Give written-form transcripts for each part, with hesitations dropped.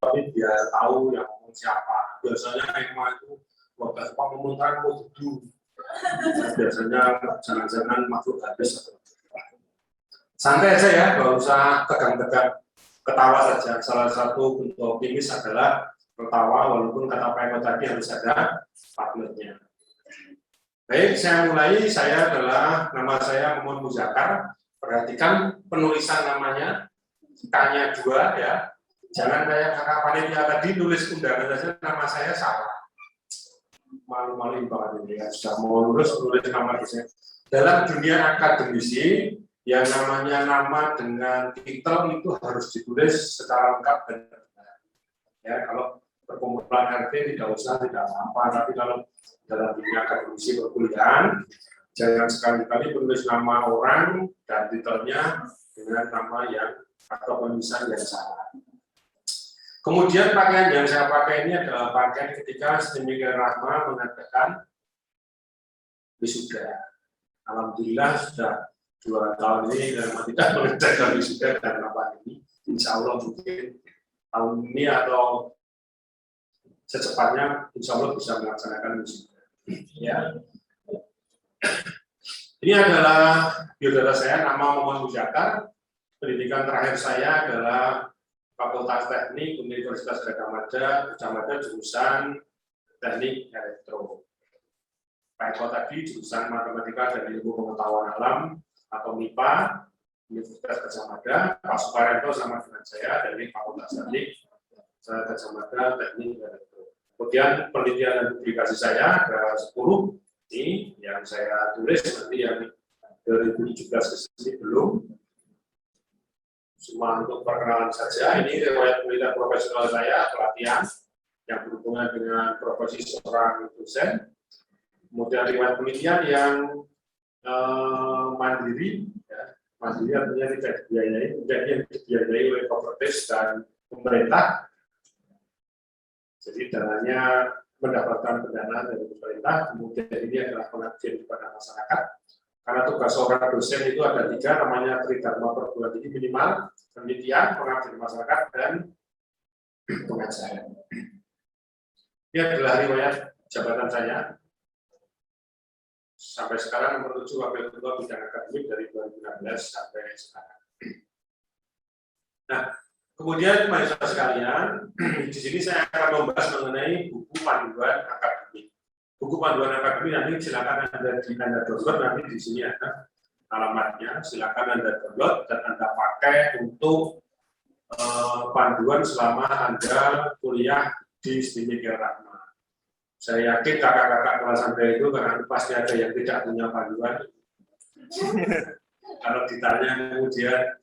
tapi biar tahu yang ngomong siapa. Biasanya EMA itu waktu Pak pemerintahan kok duduk. Biasanya jangan-jangan makhluk habis. Santai aja ya, nggak usah tegang-tegang, ketawa saja. Salah satu bentuk optimis adalah tertawa, walaupun kata Pak Eko tadi harus ada partnernya. Baik, saya mulai. Saya adalah, nama saya Muhammad Muzakar. Perhatikan penulisan namanya, K-nya 2 ya. Jangan kayak kakak panitia tadi nulis undangan saja, nama saya salah. Malu-maluin banget ini ya, sudah mau nulis nama saya. Dalam dunia akademisi, yang namanya nama dengan titel itu harus ditulis secara lengkap dan benar. Ya, kalau perkumpulan RT tidak usah, tidak apa-apa, tapi kalau dalam dunia akademisi perkuliahan, jangan sekali-kali menulis nama orang dan titelnya dengan nama yang atau penulisan yang salah. Kemudian pakaian yang saya pakai ini adalah pakaian ketika sedemikian Rahma mengatakan wisuda. Alhamdulillah sudah 2 tahun ini dan tidak mengerjakan wisuda dan apa ini. Insya Allah mungkin tahun ini atau secepatnya insya Allah bisa melaksanakan wisuda. Ya. Ini adalah biodata saya, nama Muhammad Muzakar. Pendidikan terakhir saya adalah Fakultas Teknik Universitas Gadjah Mada, jurusan Teknik Elektro. Pak Eko tadi jurusan Matematika dan Ilmu Pengetahuan Alam atau MIPA, Universitas Gadjah Mada. Pak Suparento sama dengan saya dari Fakultas Teknik Gadjah Mada Teknik Elektro. Kemudian penelitian dan publikasi saya ada 10 ini yang saya tulis, nanti yang 2017 ke sini belum. Cuma untuk perkenalan saja, ini riwayat penelitian profesional saya, pelatihan yang berhubungan dengan profesi seorang dosen. Kemudian riwayat penelitian yang mandiri, ya. Mandiri artinya tidak dibiayai, menjadi yang dibiayai oleh Koperdes dan pemerintah. Jadi dananya mendapatkan pendanaan dari pemerintah, kemudian ini adalah pengabdian kepada masyarakat. Karena tugas seorang dosen itu ada 3, namanya tridharma perguruan tinggi minimal, penelitian, pengabdian masyarakat, dan pengajaran. Ini adalah riwayat jabatan saya. Sampai sekarang nomor 7 Wakil Ketua Bidang Akademik dari 2016 sampai sekarang. Nah, kemudian mahasiswa sekalian, di sini saya akan membahas mengenai buku panduan akademik. Buku panduan akademik nanti silakan Anda download, nanti di sini ada alamatnya, silakan Anda download dan Anda pakai untuk panduan selama Anda kuliah di Sedemikian Rahma. Saya yakin kakak-kakak kelas Anda itu karena pasti ada yang tidak punya panduan. Kalau ditanya kemudian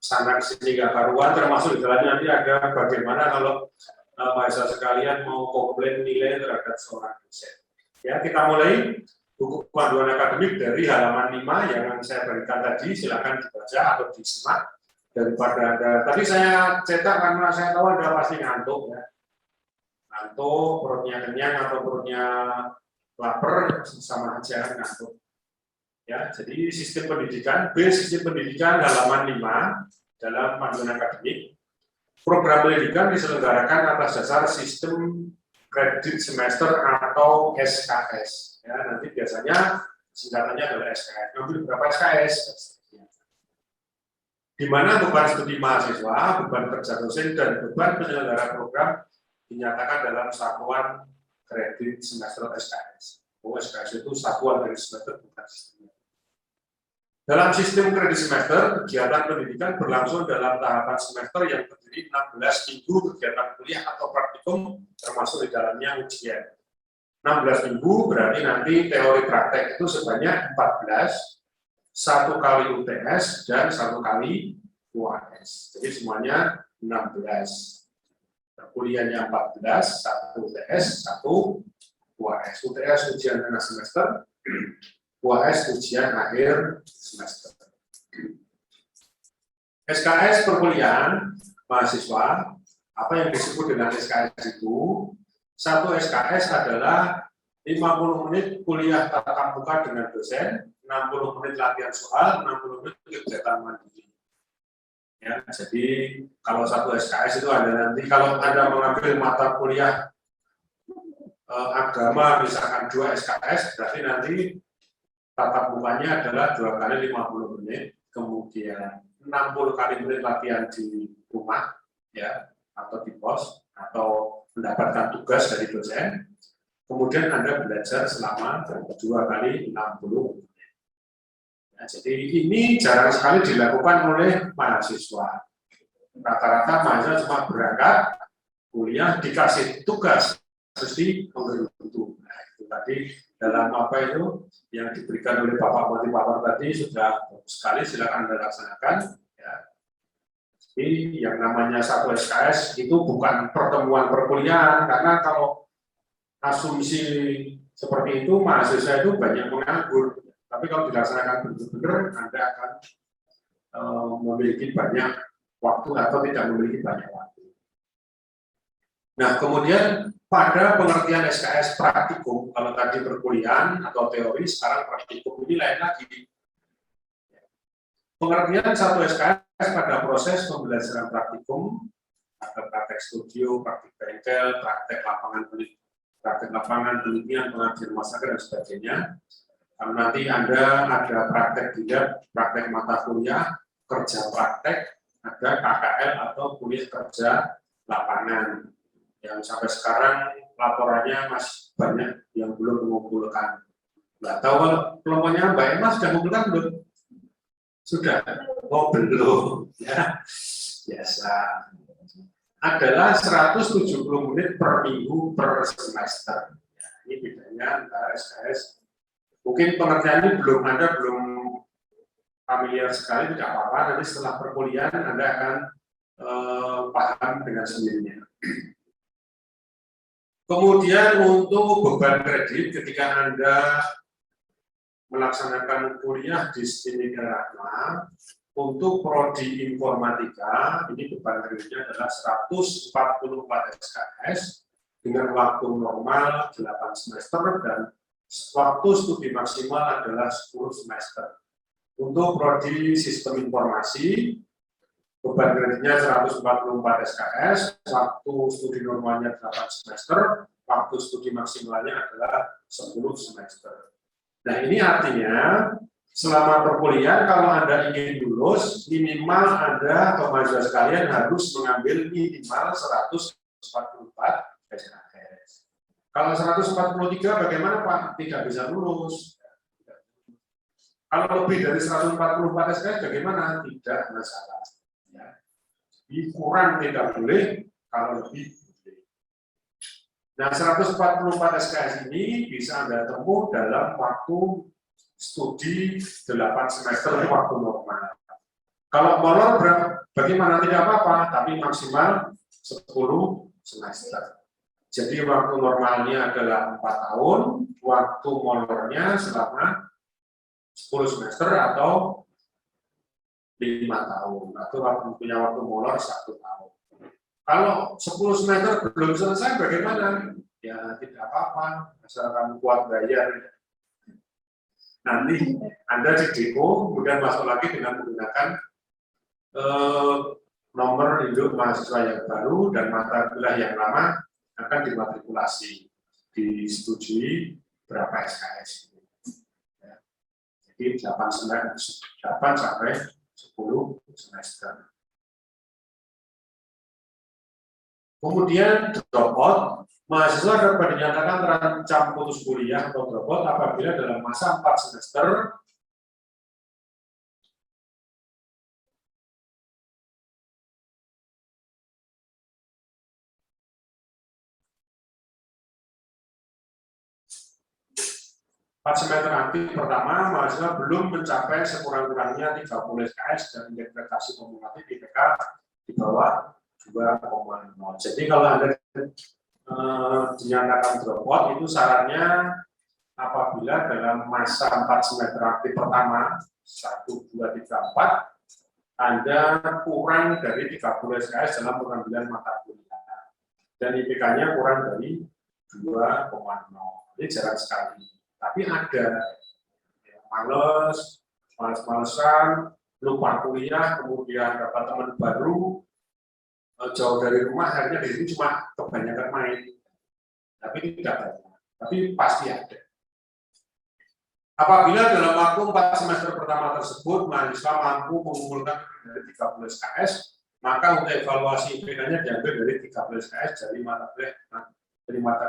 sana sini nggak karuan, termasuk di dalamnya nanti ada bagaimana kalau mahasiswa sekalian mau komplain nilai terhadap seorang dosen. Ya, kita mulai buku panduan akademik dari halaman 5 yang saya berikan tadi, silakan dibaca atau disimak daripada Anda. Tadi saya cetak karena saya tahu Anda pasti ngantuk ya. Ngantuk, perutnya kenyang atau perutnya lapar, sama aja ngantuk. Ya, jadi sistem pendidikan, sistem pendidikan halaman 5 dalam panduan akademik. Program pendidikan diselenggarakan atas dasar sistem kredit semester atau SKS. Ya, nanti biasanya singkatannya adalah SKS. Ngambil berapa SKS? Di mana beban studi mahasiswa, beban kerja dosen, dan beban penyelenggara program dinyatakan dalam satuan kredit semester SKS. SKS itu satuan dari semester, bukan sistem. Dalam sistem kredit semester, kegiatan pendidikan berlangsung dalam tahapan semester yang terdiri 16 minggu kegiatan kuliah atau praktikum, termasuk di dalamnya ujian. 16 minggu berarti nanti teori praktek itu sebanyak 14, 1 kali UTS dan 1 kali UAS. Jadi semuanya 16. Kuliahnya 14, 1 UTS, 1 UAS. UTS ujian tengah semester, UAS ujian akhir semester. SKS perkuliahan mahasiswa, apa yang disebut dengan SKS itu? Satu SKS adalah 50 menit kuliah tatap muka dengan dosen, 60 menit latihan soal, 60 menit kegiatan mandiri. Ya, jadi kalau satu SKS itu ada nanti kalau Anda mengambil mata kuliah agama misalkan 2 SKS, berarti nanti tatap mukanya adalah 2 kali 50 menit, kemudian 60 kali menit latihan di rumah, ya, atau di pos, atau mendapatkan tugas dari dosen, kemudian Anda belajar selama 2 kali 60 menit. Nah, jadi ini jarang sekali dilakukan oleh mahasiswa. Rata-rata mahasiswa cuma berangkat, kuliah, dikasih tugas, mesti menggerutu. Nah, itu tadi dalam apa itu yang diberikan oleh Bapak Motivator tadi sudah bagus sekali, silakan Anda laksanakan. Ya. Jadi yang namanya satu SKS itu bukan pertemuan perkuliahan, karena kalau asumsi seperti itu mahasiswa itu banyak menganggur. Tapi kalau dilaksanakan benar-benar, Anda akan memiliki banyak waktu atau tidak memiliki banyak waktu. Nah, kemudian pada pengertian SKS praktikum, kalau tadi perkuliahan atau teori, sekarang praktikum ini lain lagi. Pengertian satu SKS pada proses pembelajaran praktikum, ada praktek studio, praktik bengkel, praktek lapangan penelitian, pengajian masyarakat dan sebagainya. Kalau nanti Anda ada praktek tidak, praktek mata kuliah, kerja praktek, ada KKL atau kuliah kerja lapangan. Yang sampai sekarang laporannya masih banyak yang belum mengumpulkan. Nggak tahu kalau kelompoknya Mbak Emma sudah mengumpulkan belum? Sudah? Oh belum. Ya, biasa. Adalah 170 menit per minggu per semester. Ya, ini bedanya antara SKS. Mungkin pengertiannya Anda belum familiar sekali, tidak apa-apa. Nanti setelah perkuliahan Anda akan paham dengan sendirinya. Kemudian untuk beban kredit ketika Anda melaksanakan kuliah di STIMIK Rahma, untuk prodi informatika, ini beban kreditnya adalah 144 SKS dengan waktu normal 8 semester dan waktu studi maksimal adalah 10 semester. Untuk prodi sistem informasi, beban kreditnya 144 SKS, waktu studi normalnya 8 semester, waktu studi maksimalnya adalah 10 semester. Nah, ini artinya selama perkuliahan kalau Anda ingin lulus, minimal Anda atau mahasiswa sekalian harus mengambil minimal 144 SKS. Kalau 143 bagaimana Pak? Tidak bisa lulus. Kalau lebih dari 144 SKS bagaimana? Tidak masalah. Ya. Jadi kurang tidak boleh, kalau lebih boleh. Nah, 144 SKS ini bisa Anda tempuh dalam waktu studi 8 semester waktu normal. Kalau molor bagaimana? Tidak apa-apa, tapi maksimal 10 semester. Jadi waktu normalnya adalah 4 tahun, waktu molornya selama 10 semester atau 5 tahun, atau punya waktu molor 1 tahun. Kalau 10 semester belum selesai bagaimana? Ya tidak apa-apa, asalkan kuat bayar. Nanti Anda didemo, kemudian masuk lagi dengan menggunakan nomor induk mahasiswa yang baru dan mata kuliah yang lama akan dimatrikulasi, disetujui berapa SKS. Ya. Jadi 8 sampai 10 semester. Kemudian drop out, mahasiswa dapat dinyatakan terancam putus kuliah atau drop out apabila dalam masa 4 semester semester aktif pertama, mahasiswa belum mencapai sekurang-kurangnya 30 SKS dan interpretasi kumulatif IPK di bawah 2,0. Jadi kalau Anda dinyatakan drop out, itu syaratnya apabila dalam masa 4 semester aktif pertama 1, 2, 3, 4 Anda kurang dari 30 SKS dalam pengambilan mata kuliah dan IPK-nya kurang dari 2,0. Ini jarang sekali. Tapi ada yang males-malesan, lupa kuliah, kemudian dapat teman baru, jauh dari rumah, akhirnya di sini cuma kebanyakan main. Tapi tidak banyak, tapi pasti ada. Apabila dalam waktu 4 semester pertama tersebut mahasiswa mampu mengumpulkan dari 30 SKS, maka untuk evaluasi IPK-nya diambil dari 30 SKS dari mata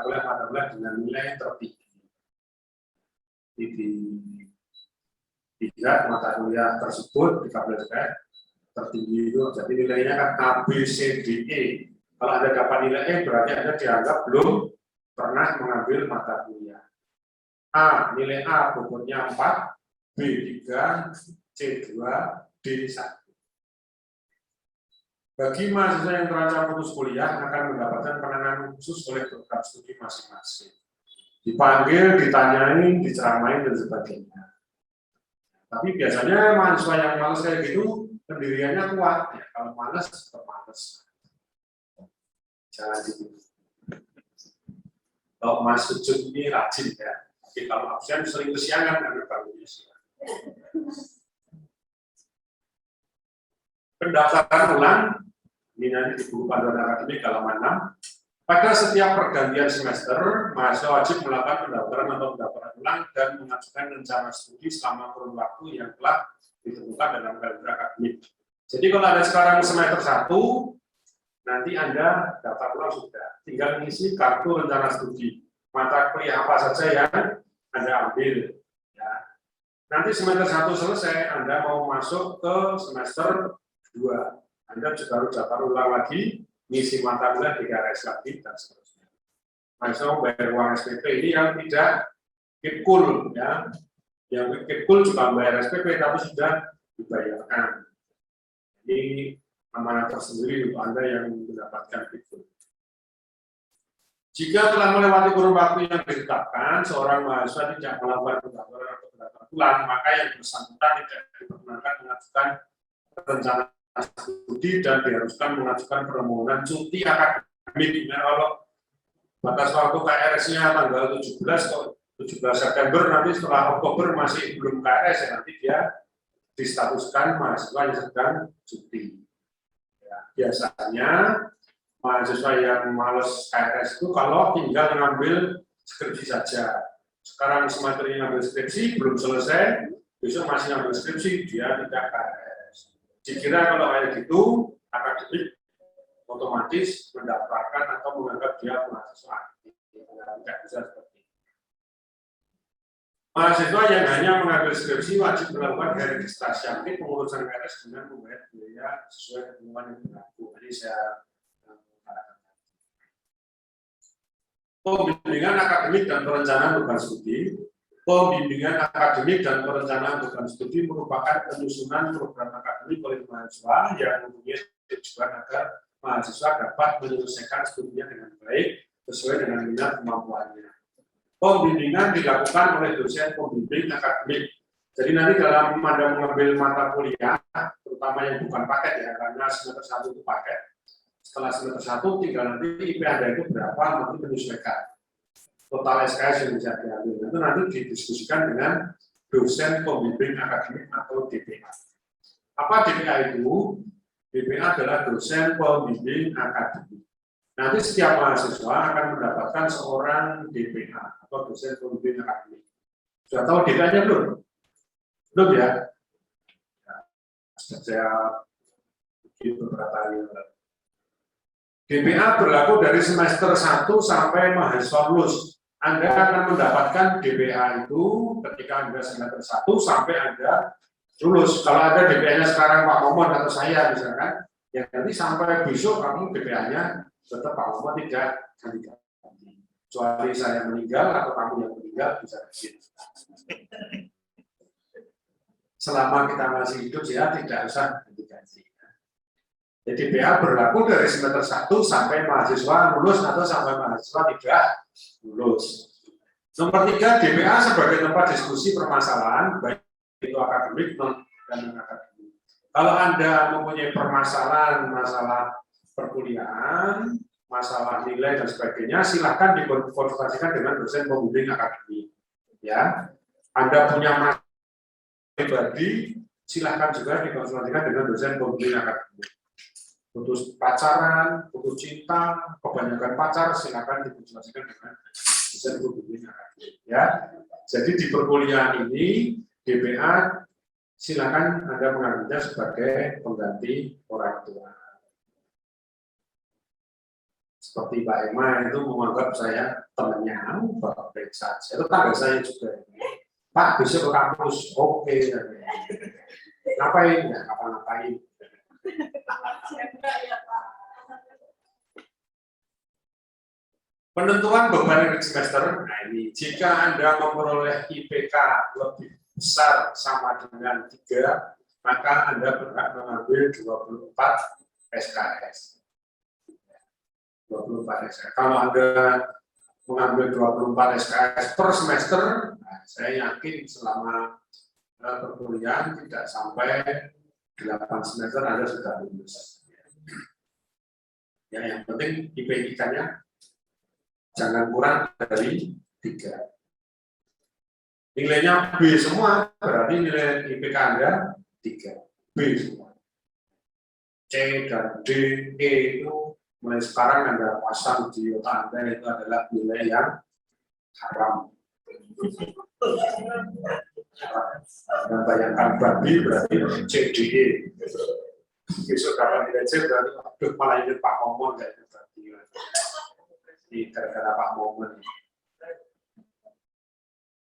kuliah dengan nilai tertinggi. Di mata kuliah tersebut 30 SKS tertinggi itu, jadi nilainya kan A, B, C, D, E. Kalau Anda dapat nilai E, berarti Anda dianggap belum pernah mengambil mata kuliah. A, nilai A bobotnya 4, B 3, C 2, D 1. Bagi mahasiswa yang terancam putus kuliah akan mendapatkan penanganan khusus oleh program studi masing-masing. Dipanggil, ditanyain, diceramain, dan sebagainya. Tapi biasanya mahasiswa yang malas kayak gitu, pendiriannya kuat. Ya, kalau malas, tetap malas. Jangan gitu. Kalau Mas Sujud ini rajin ya. Tapi kalau absen sering kesiangan karena bangunnya siang. Pendaftaran ulang, ini nanti di buku panduan akademik halaman 6. Pada setiap pergantian semester, mahasiswa wajib melakukan pendaftaran atau pendaftaran ulang dan mengajukan rencana studi selama kurun waktu yang telah ditentukan dalam kalender akademik. Jadi kalau ada sekarang semester 1, nanti Anda daftar ulang sudah. Tinggal mengisi kartu rencana studi. Mata kuliah apa saja yang Anda ambil. Ya. Nanti semester 1 selesai, Anda mau masuk ke semester 2. Anda juga harus daftar ulang lagi, ngisi mata kuliah 3 RS lagi, dan seterusnya. Mahasiswa membayar uang SPP ini yang tidak kipkul, ya. Yang kipkul juga membayar SPP, tapi sudah dibayarkan. Ini amanah tersendiri untuk Anda yang mendapatkan kipkul. Jika telah melewati kurun waktu yang ditetapkan, seorang mahasiswa tidak melakukan pendaftaran atau pendaftaran ulang, maka yang bersangkutan tidak diperkenankan mengajukan rencana studi dan diharuskan mengajukan permohonan cuti akademik. Kalau batas waktu KRS-nya tanggal 17 September, nanti setelah Oktober masih belum KRS, ya, nanti dia distatuskan mahasiswa yang sedang cuti. Ya, biasanya mahasiswa yang males KRS itu kalau tinggal mengambil skripsi saja. Sekarang semateri ngambil skripsi belum selesai, besok masih ngambil skripsi, dia tidak KRS. Dikira kalau kayak gitu, akademik otomatis mendaftarkan atau menganggap dia mahasiswa. Tidak bisa seperti itu. Mahasiswa yang hanya mengambil skripsi wajib melakukan registrasi aktif pengurusan KRS dengan membayar biaya sesuai ketentuan yang berlaku. Jadi saya pembimbingan akademik dan perencanaan program studi. Pembimbingan akademik dan perencanaan program studi merupakan penyusunan program akademik oleh mahasiswa yang mempunyai tujuan agar mahasiswa dapat menyelesaikan studinya dengan baik sesuai dengan minat kemampuannya. Pembimbingan dilakukan oleh dosen pembimbing akademik. Jadi nanti dalam Anda mengambil mata kuliah, terutama yang bukan paket ya, karena semester 1 itu paket. Setelah semester 1 tinggal nanti IP Anda itu berapa, nanti menyesuaikan total SKS yang bisa diambil. Itu nanti didiskusikan dengan dosen pembimbing akademik atau DPA. Apa DPA itu? DPA adalah dosen pembimbing akademik. Nanti setiap mahasiswa akan mendapatkan seorang DPA atau dosen pembimbing akademik. Sudah tahu DPA-nya belum? Belum ya? Saya bikin beberapa hari yang lalu. DPA berlaku dari semester 1 sampai mahasiswa lulus. Anda akan mendapatkan DPA itu ketika Anda semester 1 sampai Anda lulus. Kalau ada DPA-nya sekarang Pak Momon atau saya misalkan, ya nanti sampai besok kamu DPA-nya tetap Pak Momon tidak ganti-ganti. Kecuali saya meninggal atau kamu yang meninggal bisa ganti. Selama kita masih hidup ya tidak usah ganti-ganti. Jadi DPA berlaku dari semester 1 sampai mahasiswa lulus atau sampai mahasiswa tidak lulus. Nomor 3, DPA sebagai tempat diskusi permasalahan, baik itu akademik dan non-akademik. Kalau Anda mempunyai permasalahan, masalah perkuliahan, masalah nilai dan sebagainya, silahkan dikonsultasikan dengan dosen pembimbing akademik. Ya, Anda punya masalah pribadi, silahkan juga dikonsultasikan dengan dosen pembimbing akademik. Putus pacaran, putus cinta, kebanyakan pacar, silahkan dikonsultasikan dengan dosen pembimbing akademik. Ya, jadi di perkuliahan ini DPA silakan Anda mengambilnya sebagai pengganti orang tua. Seperti Mbak Emma itu menganggap saya temannya, baik saja. Itu tangga saya juga. Pak, besok ke kampus, oke. Ngapain? Ya, ngapain? Penentuan beban semester. Nah ini, jika Anda memperoleh IPK lebih besar sama dengan 3, maka Anda berhak mengambil 24 SKS. 24 SKS. Kalau Anda mengambil 24 SKS per semester, nah, saya yakin selama perkuliahan tidak sampai 8 semester Anda sudah lulus. Ya, yang penting IPK-nya jangan kurang dari 3. Nilainya B semua, berarti nilai IPK Anda 3. B semua. C dan D, E itu mulai sekarang Anda pasang di otak Anda itu adalah nilai yang haram. Dan bayangkan babi berarti C, D, E. Besok dapat nilai C berarti, aduh malah ini Pak Momon kayaknya berarti. Ini gara-gara Pak Momon.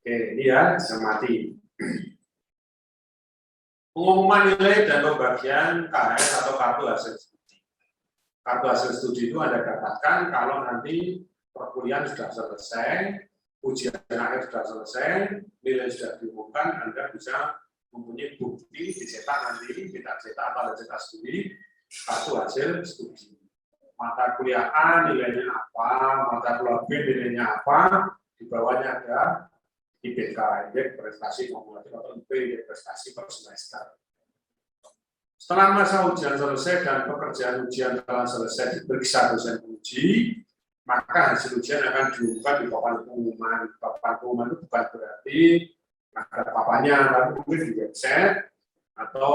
Oke, ini ya, cermati. Pengumuman nilai dan pembagian KHS atau kartu hasil studi. Kartu hasil studi itu Anda dapatkan kalau nanti perkuliahan sudah selesai, ujian akhir sudah selesai, nilai sudah diumumkan, Anda bisa mempunyai bukti dicetak nanti, kita cetak pada cetak studi, kartu hasil studi. Mata kuliah A nilainya apa, mata kuliah B nilainya apa, di bawahnya ada IPK, indeks prestasi kumulatif atau IP, indeks prestasi per semester. Setelah masa ujian selesai dan pekerjaan ujian telah selesai diperiksa dosen uji, maka hasil ujian akan diumumkan di papan pengumuman. Papan pengumuman itu bukan berarti ada papannya, tapi mungkin di website atau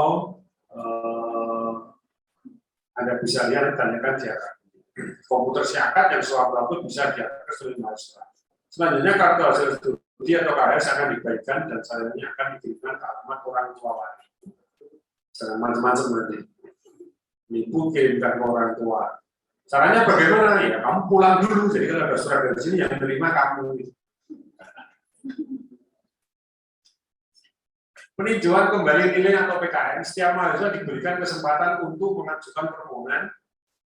Anda bisa lihat tanyakan di komputer siakat yang sewaktu-waktu bisa diakses oleh mahasiswa. Selanjutnya kartu hasil studi atau KHS akan dibagikan dan saldonya akan dikirimkan ke alamat orang tua wali. Jangan macam-macam nanti. Ibu kirimkan ke orang tua. Caranya bagaimana? Ya kamu pulang dulu. Jadi kalau ada surat dari sini yang menerima kamu. Peninjauan kembali nilai atau PKN, setiap mahasiswa diberikan kesempatan untuk mengajukan permohonan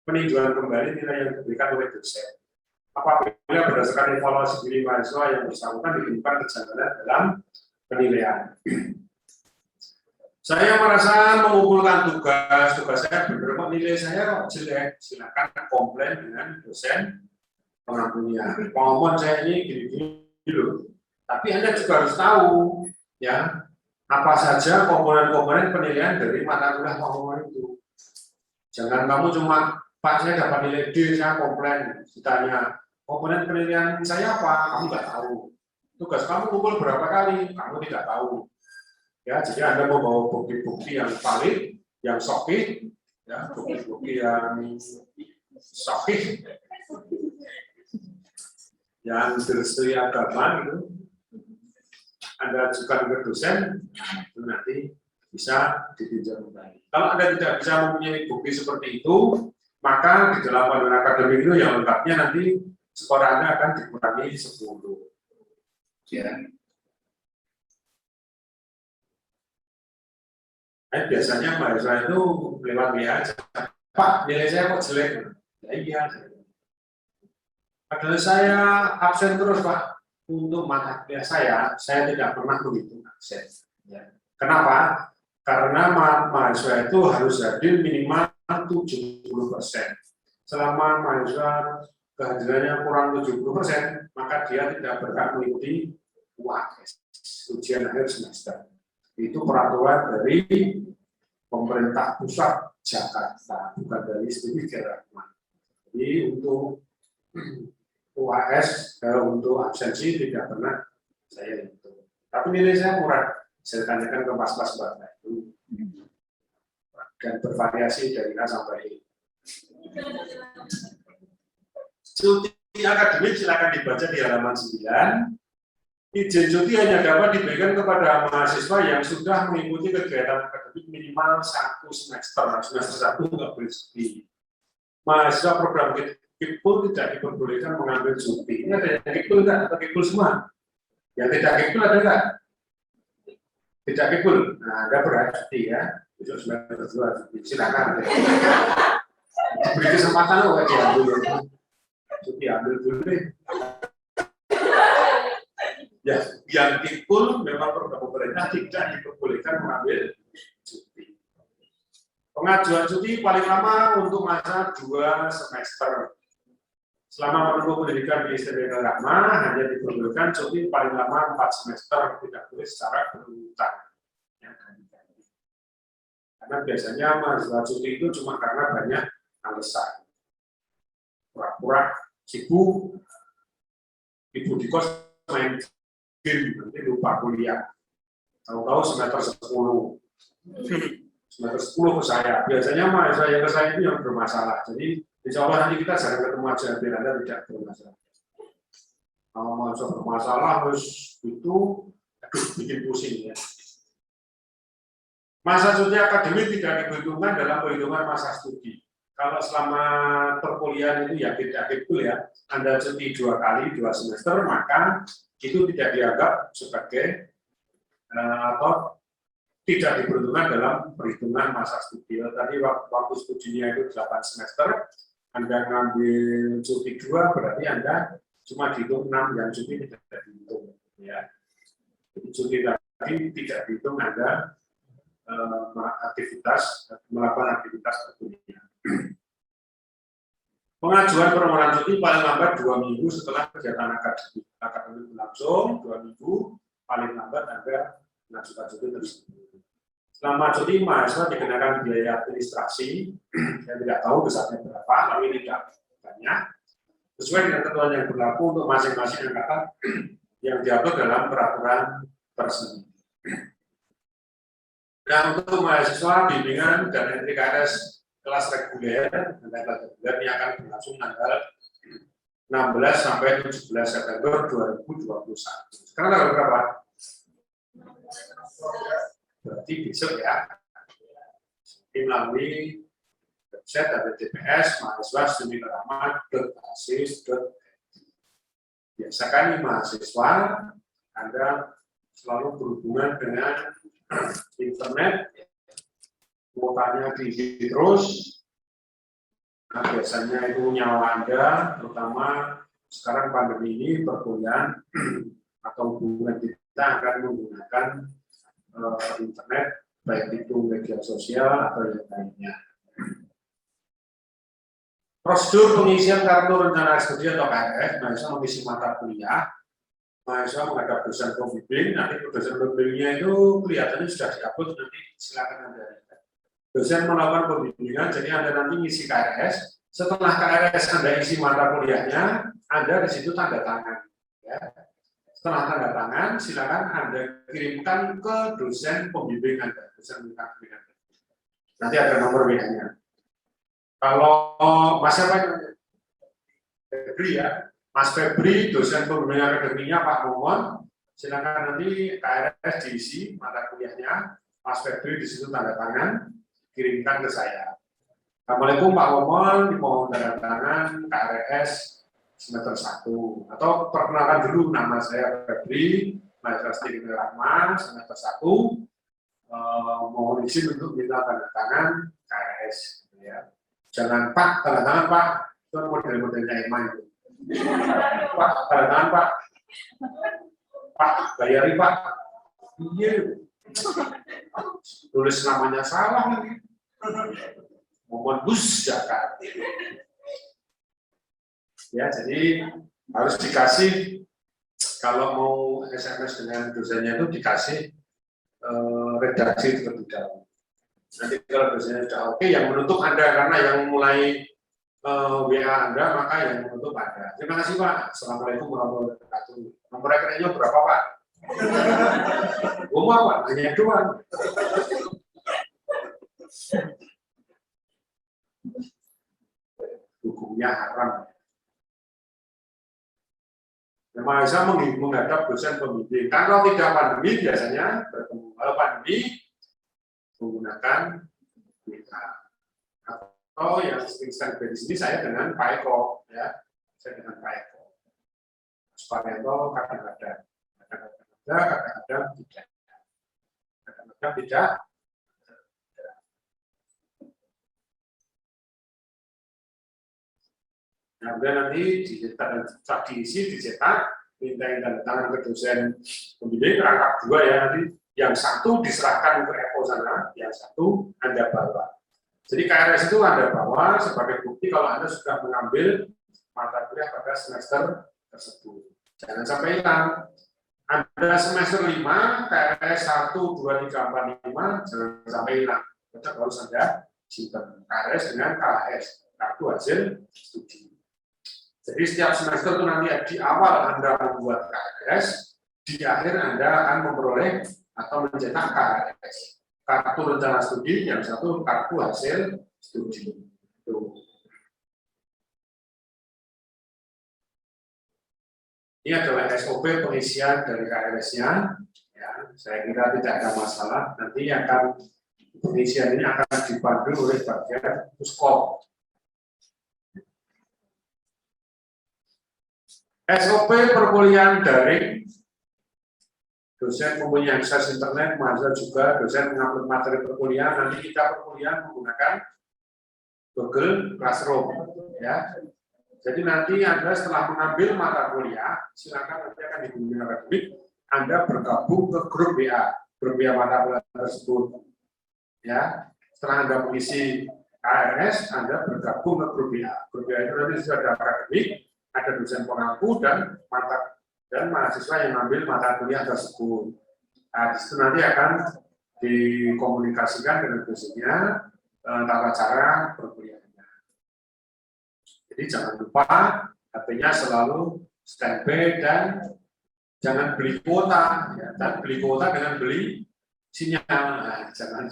peninjauan kembali nilai yang diberikan oleh dosen. Apabila berdasarkan evaluasi diri mahasiswa yang bersangkutan ditemukan kejanggalan dalam penilaian. Saya merasa mengumpulkan tugas saya benar, nilai saya kok jelek, silakan komplain dengan dosen pengampunnya. Ngomong saya ini gini-gini loh. Tapi Anda juga harus tahu, ya, apa saja komponen-komponen penilaian dari mata kuliah ngomong itu. Jangan kamu cuma, Pak saya dapat nilai D, saya komplain, ditanya, komponen penilaian saya apa? Kamu nggak tahu. Tugas kamu kumpul berapa kali? Kamu tidak tahu. Ya, jadi Anda membawa bukti-bukti yang valid, yang sahih, ya, bukti-bukti yang sahih, yang direstui agama itu, Anda ajukan ke dosen, itu nanti bisa ditinjau kembali. Kalau Anda tidak bisa mempunyai bukti seperti itu, maka di dalam panduan akademik itu yang lengkapnya nanti skor Anda akan dikurangi 10. Ya. Biasanya mahasiswa itu lewat WA aja, Pak, nilai saya kok jelek? Ya iya. Padahal saya absen terus, Pak. Untuk mata kuliah saya tidak pernah menghitung absen. Ya. Kenapa? Karena mahasiswa itu harus hadir minimal 70%. Selama mahasiswa kehadirannya kurang 70%, maka dia tidak berhak mengikuti UAS, ujian akhir semester. Itu peraturan dari pemerintah pusat Jakarta, bukan dari studi Rahman. Jadi untuk UAS, untuk absensi tidak pernah saya hitung. Tapi nilai saya murah. Saya tanyakan ke pas-pas Bapak itu dan bervariasi dari A sampai E. Cuti akademik silakan dibaca di halaman 9. Izin cuti hanya dapat diberikan kepada mahasiswa yang sudah mengikuti kegiatan akademik minimal 1 semester. Semester 1 nggak boleh cuti. Mahasiswa program Kipul tidak diperbolehkan mengambil cuti. Ini ada yang Kipul enggak? Atau Kipul semua? Yang tidak Kipul ada enggak? Tidak Kipul. Nah, Anda berhak cuti ya. Besok semester 2 cuti. Silakan. Diberi kesempatan kok diambil. Cuti ambil dulu deh. Ya, yang Kipul memang program pemerintah tidak diperbolehkan mengambil cuti. Pengajuan cuti paling lama untuk masa 2 semester. Selama menempuh pendidikan di STB Rahma, hanya diperbolehkan cuti paling lama 4 semester, tidak boleh secara berurutan. Karena biasanya mahasiswa cuti itu cuma karena banyak alasan. Pura-pura sibuk, ibu di kos main nanti lupa kuliah. Tahu-tahu semester 10. Semester 10 ke saya. Biasanya mahasiswa yang ke saya itu yang bermasalah. Jadi insya Allah nanti kita jangan ketemu aja biar Anda tidak bermasalah. Kalau mahasiswa bermasalah terus itu bikin pusing ya. Masa cuti akademik tidak diperhitungkan dalam perhitungan masa studi. Kalau selama perkuliahan itu ya tidak Kipul ya, Anda cuti 2 kali 2 semester, maka itu tidak dianggap sebagai atau tidak diperhitungkan dalam perhitungan masa studi. Tadi waktu studinya itu 8 semester, Anda ngambil cuti 2, berarti Anda cuma dihitung 6, yang cuti tidak dihitung. Ya. Jadi cuti tadi tidak dihitung Anda melakukan aktivitas perkuliahan. Pengajuan permohonan cuti paling lambat 2 minggu setelah kegiatan akademik berlangsung, 2 minggu paling lambat Anda mengajukan cuti tersebut. Selama cuti mahasiswa dikenakan biaya administrasi, saya tidak tahu besarnya berapa, tapi tidak banyak, sesuai dengan ketentuan yang berlaku untuk masing-masing angkatan yang diatur dalam peraturan tersebut. Dan untuk mahasiswa bimbingan dan NTKS kelas reguler ini akan berlangsung tanggal 16 sampai 17 September 2021. Sekarang tanggal berapa? Berarti besok ya. Melalui website dari TPS mahasiswa sumiterama.asis.id. Biasakan mahasiswa Anda selalu berhubungan dengan internet, kuotanya tinggi terus. Nah, biasanya itu nyawa Anda, terutama sekarang pandemi ini perkuliahan atau hubungan kita akan menggunakan internet, baik itu media sosial atau yang lainnya. Prosedur pengisian kartu rencana studi atau KRS, mahasiswa mengisi mata kuliah. Mahasiswa menghadap dosen pembimbing, nanti dosen pembimbingnya itu kelihatannya sudah diupload, nanti silakan Anda lihat. Dosen melakukan pembimbingan, jadi Anda nanti ngisi KRS. Setelah KRS Anda isi mata kuliahnya, Anda di situ tanda tangan. Ya. Setelah tanda tangan, silakan Anda kirimkan ke dosen pembimbing Anda, dosen pembimbing Anda. Nanti ada nomor WA-nya. Kalau Mas siapa? Febri ya. Mas Febri, dosen pembimbing akademiknya Pak Momon, silakan nanti KRS diisi mata kuliahnya, Mas Febri di situ tanda tangan, kirimkan ke saya. Assalamualaikum Pak Momon, dimohon tanda tangan KRS semester 1. Atau perkenalkan dulu, nama saya Febri, mahasiswa STB Rahma, semester 1. Mohon izin untuk minta tanda tangan KRS. Ya. Jangan Pak, tanda tangan Pak, itu model-modelnya EMA itu. Pak, tanda tangan Pak. Pak, bayari Pak. Iya. Tulis namanya salah lagi. Mohon bus Jakarta. Ya, jadi harus dikasih, kalau mau SMS dengan dosennya itu dikasih redaksi terlebih dahulu. Nanti kalau dosennya sudah oke, yang menutup Anda, karena yang mulai WA Anda, maka yang menutup Anda. Terima kasih Pak. Assalamualaikum warahmatullahi wabarakatuh. Nomor rekeningnya berapa Pak? Umum Pak, hanya 2. Hukumnya haram. Yang Mahasiswa menghadap dosen pembimbing. Kalau tidak pandemi biasanya bertemu. Kalau pandemi menggunakan WA. Atau yang sering di sini saya dengan Pak Eko, ya, saya dengan Pak Eko. Pak Eko kadang-kadang tidak, kadang-kadang tidak. Nah, kemudian nanti dicetak, minta tanda tangan ke dosen pembimbing, rangkap 2 ya nanti. Yang satu diserahkan ke Eko sana, yang satu Anda bawa. Jadi KRS itu Anda bawa sebagai bukti kalau Anda sudah mengambil mata kuliah pada semester tersebut. Jangan sampai hilang. Anda semester 5, KRS 1, 2, 3, 4, 5, jangan sampai hilang. Tetap harus Anda simpan KRS dengan KHS, kartu hasil studi. Jadi setiap semester itu nanti di awal Anda membuat KRS, di akhir Anda akan memperoleh atau mencetak KRS. Kartu rencana studi, yang satu kartu hasil studi. Tuh. Ini adalah SOP pengisian dari KRS-nya. Ya, saya kira tidak ada masalah. Nanti akan pengisian ini akan dipandu oleh bagian Puskop. SOP perkuliahan daring. Dosen mempunyai akses internet, mahasiswa juga dosen mengupload materi perkuliahan. Nanti kita perkuliahan menggunakan Google Classroom, ya. Jadi nanti Anda setelah mengambil mata kuliah, silakan nanti akan di bimbingan akademik, Anda bergabung ke grup WA mata kuliah tersebut, ya. Setelah Anda mengisi KRS, Anda bergabung ke grup WA. Grup WA itu nanti sudah ada akademik, ada dosen pengampu dan mahasiswa yang mengambil mata kuliah tersebut. Nah, disitu nanti akan dikomunikasikan dengan dosennya tata cara perkuliahannya. Jadi jangan lupa HP-nya selalu standby dan jangan beli kuota, ya. Dan beli kuota dengan beli sinyal. Nah, jangan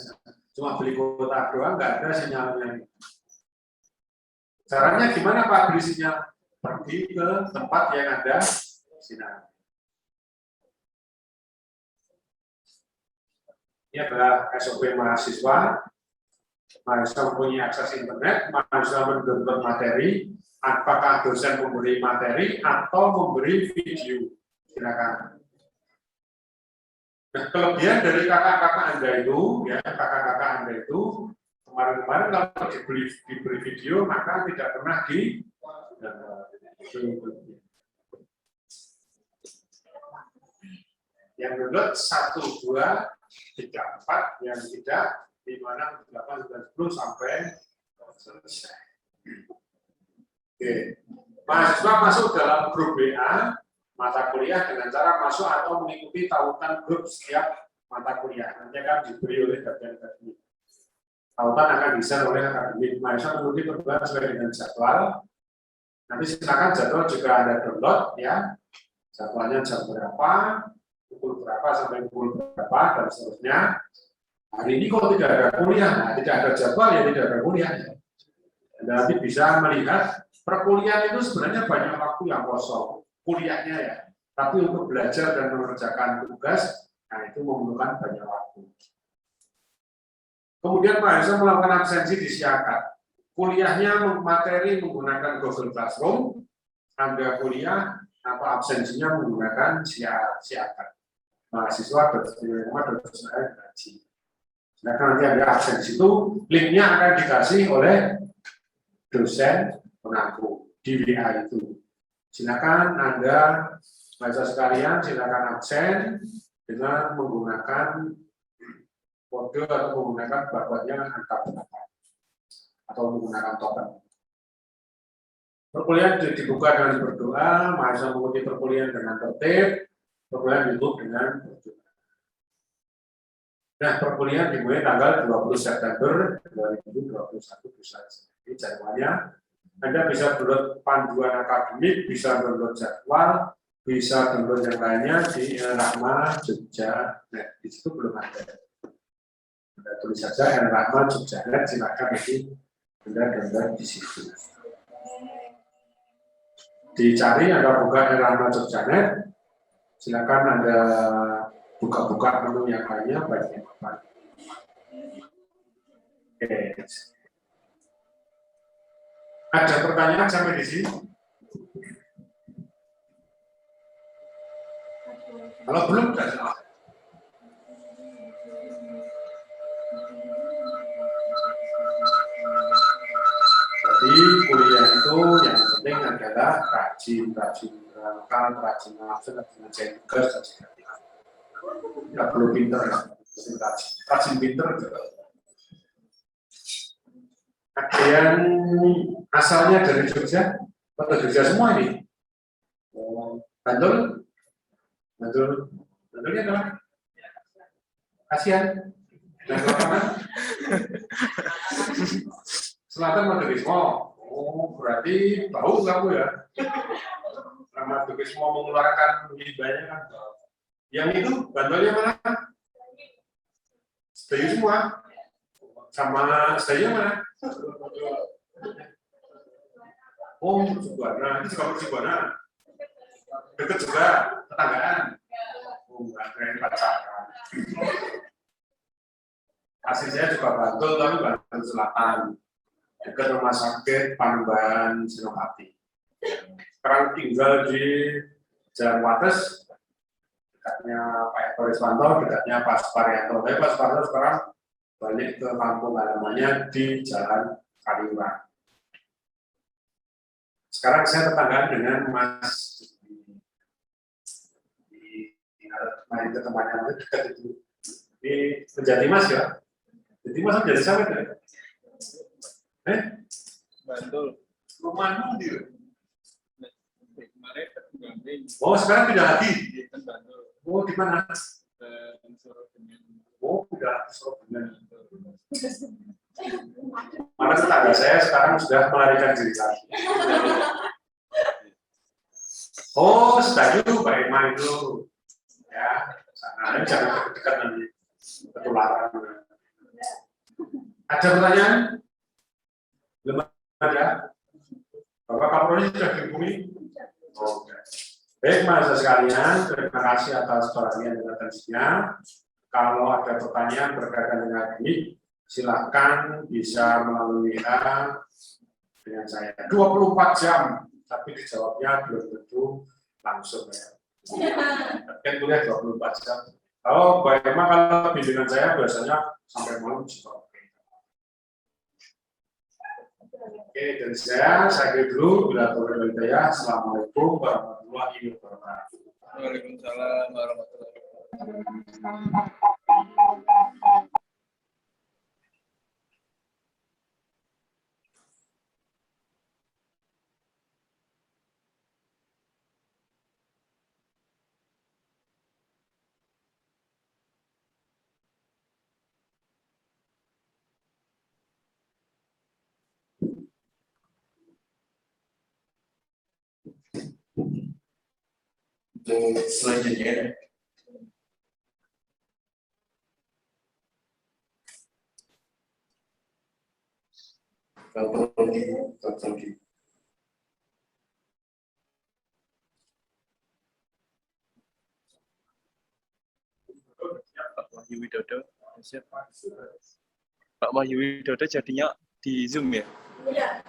cuma beli kuota doang, nggak ada sinyalnya. Caranya gimana Pak beli sinyal? Pergi ke tempat yang ada sinar. Ini adalah SOP mahasiswa. Mahasiswa mempunyai akses internet, mahasiswa mendownload materi, apakah dosen memberi materi atau memberi video. Silakan. Nah, kelebihan dari kakak-kakak Anda itu, ya, kakak-kakak Anda itu, kemarin-kemarin kalau diberi video, maka tidak pernah di yang download 1, 2, 3, 4, yang tidak 5, 6, 8, 9, 10 sampai selesai. Oke. Mahasiswa masuk dalam grup WA mata kuliah dengan cara masuk atau mengikuti tautan grup setiap mata kuliah. Nanti akan diberi oleh bagian akademik. Tautan akan didesain oleh akademik. Mahasiswa mengikuti perkembangan sesuai dengan jadwal. Nanti silakan jadwal juga ada download, ya. Jadwalnya jam berapa, pukul berapa sampai pukul berapa, dan seterusnya. Hari ini kok tidak ada kuliah, nah, tidak ada jadwal ya tidak ada kuliah. Dan nanti bisa melihat perkuliahan itu sebenarnya banyak waktu yang kosong, kuliahnya ya. Tapi untuk belajar dan mengerjakan tugas, nah itu memerlukan banyak waktu. Kemudian mahasiswa melakukan absensi disiapkan. Kuliahnya materi menggunakan Google Classroom, Anda kuliah atau absensinya menggunakan siakan. Mahasiswa gaji. Nah, nanti ada absensi itu, linknya akan dikasih oleh dosen pengampu di WA itu. Silakan Anda, mahasiswa sekalian, silakan absen dengan menggunakan kode atau menggunakan barcode-nya angka berapa. Atau menggunakan token. Perkuliahan dibuka dengan berdoa, mahasiswa mengikuti perkuliahan dengan tertib, perkuliahan ditutup dengan berdoa. Nah, perkuliahan dimulai tanggal 20 September 2021 bisa. Ini jadwalnya. Anda bisa download panduan akademik, bisa download jadwal, bisa download yang lainnya di Rahma Jogja. Nah, di situ belum ada. Anda tulis saja N. Rahmat Jogjanet, silakan nanti Anda download di situ. Dicari, Anda buka N. Rahmat Jogjanet, silakan Anda buka-buka menu yang lainnya, baik yang apa. Oke. Ada pertanyaan sampai di sini? Kalau belum, sudah selesai. Jadi kuliah itu yang penting adalah rajin berangkat, rajin ngabsen, rajin ngerjain tugas, rajin latihan. Nggak perlu pinter, rajin pinter juga. Ada yang asalnya dari Jogja, atau Jogja semua ini? Bantul? Bantulnya apa? Kasihan. Selatan Maderismo. Oh, berarti bau kamu ya? Karena Maderismo mengeluarkan lebih banyak kan? Yang itu Bantulnya mana? Sedayu semua. Sama Sedayu mana? Oh, Persibuana. Itu juga Persibuana. Dekat juga, tetanggaan. Oh, enggak, keren pacaran. Asli saya juga Bantul, tapi Bantul Selatan. Dekat rumah sakit Panembahan Senopati. Sekarang tinggal di Jalan Wates, dekatnya Pak Eko Riswanto, dekatnya Pak Suparyanto. Tapi Pak Suparyanto sekarang balik ke kampung halamannya di Jalan Kaliurang. Sekarang saya tetanggaan dengan Mas main ke temannya dekat itu. Ini menjadi Mas ya? Jadi Mas menjadi siapa ya? Bantul. Rumahmu di? Kemarin Oh, sekarang tidak lagi. Bantul. Oh, di mana? Oh, tidak Surabaya. Mana tetangga saya sekarang sudah melarikan diri lagi. Oh, Sedayu, Pak Irma itu. Ya, sana jangan dekat nanti ketularan. Ada pertanyaan? Belum ada? Bapak Kapolri sudah dihubungi? Oke. Baik, mahasiswa sekalian, terima kasih atas perhatian dan atensinya. Kalau ada pertanyaan berkaitan dengan ini, silakan bisa melalui WA dengan saya. 24 jam, tapi dijawabnya belum tentu langsung ya. Kan kuliah 24 jam. Kalau Mbak Emma kalau bimbingan saya biasanya sampai malam juga oke. Oke, dari saya kira dulu. Bila taufiq hidayah. Assalamualaikum warahmatullahi wabarakatuh. Waalaikumsalam warahmatullahi wabarakatuh. Untuk selanjutnya Kapolri. Pak Wahyu Widodo. Pak Wahyu Widodo jadinya di Zoom ya? Iya.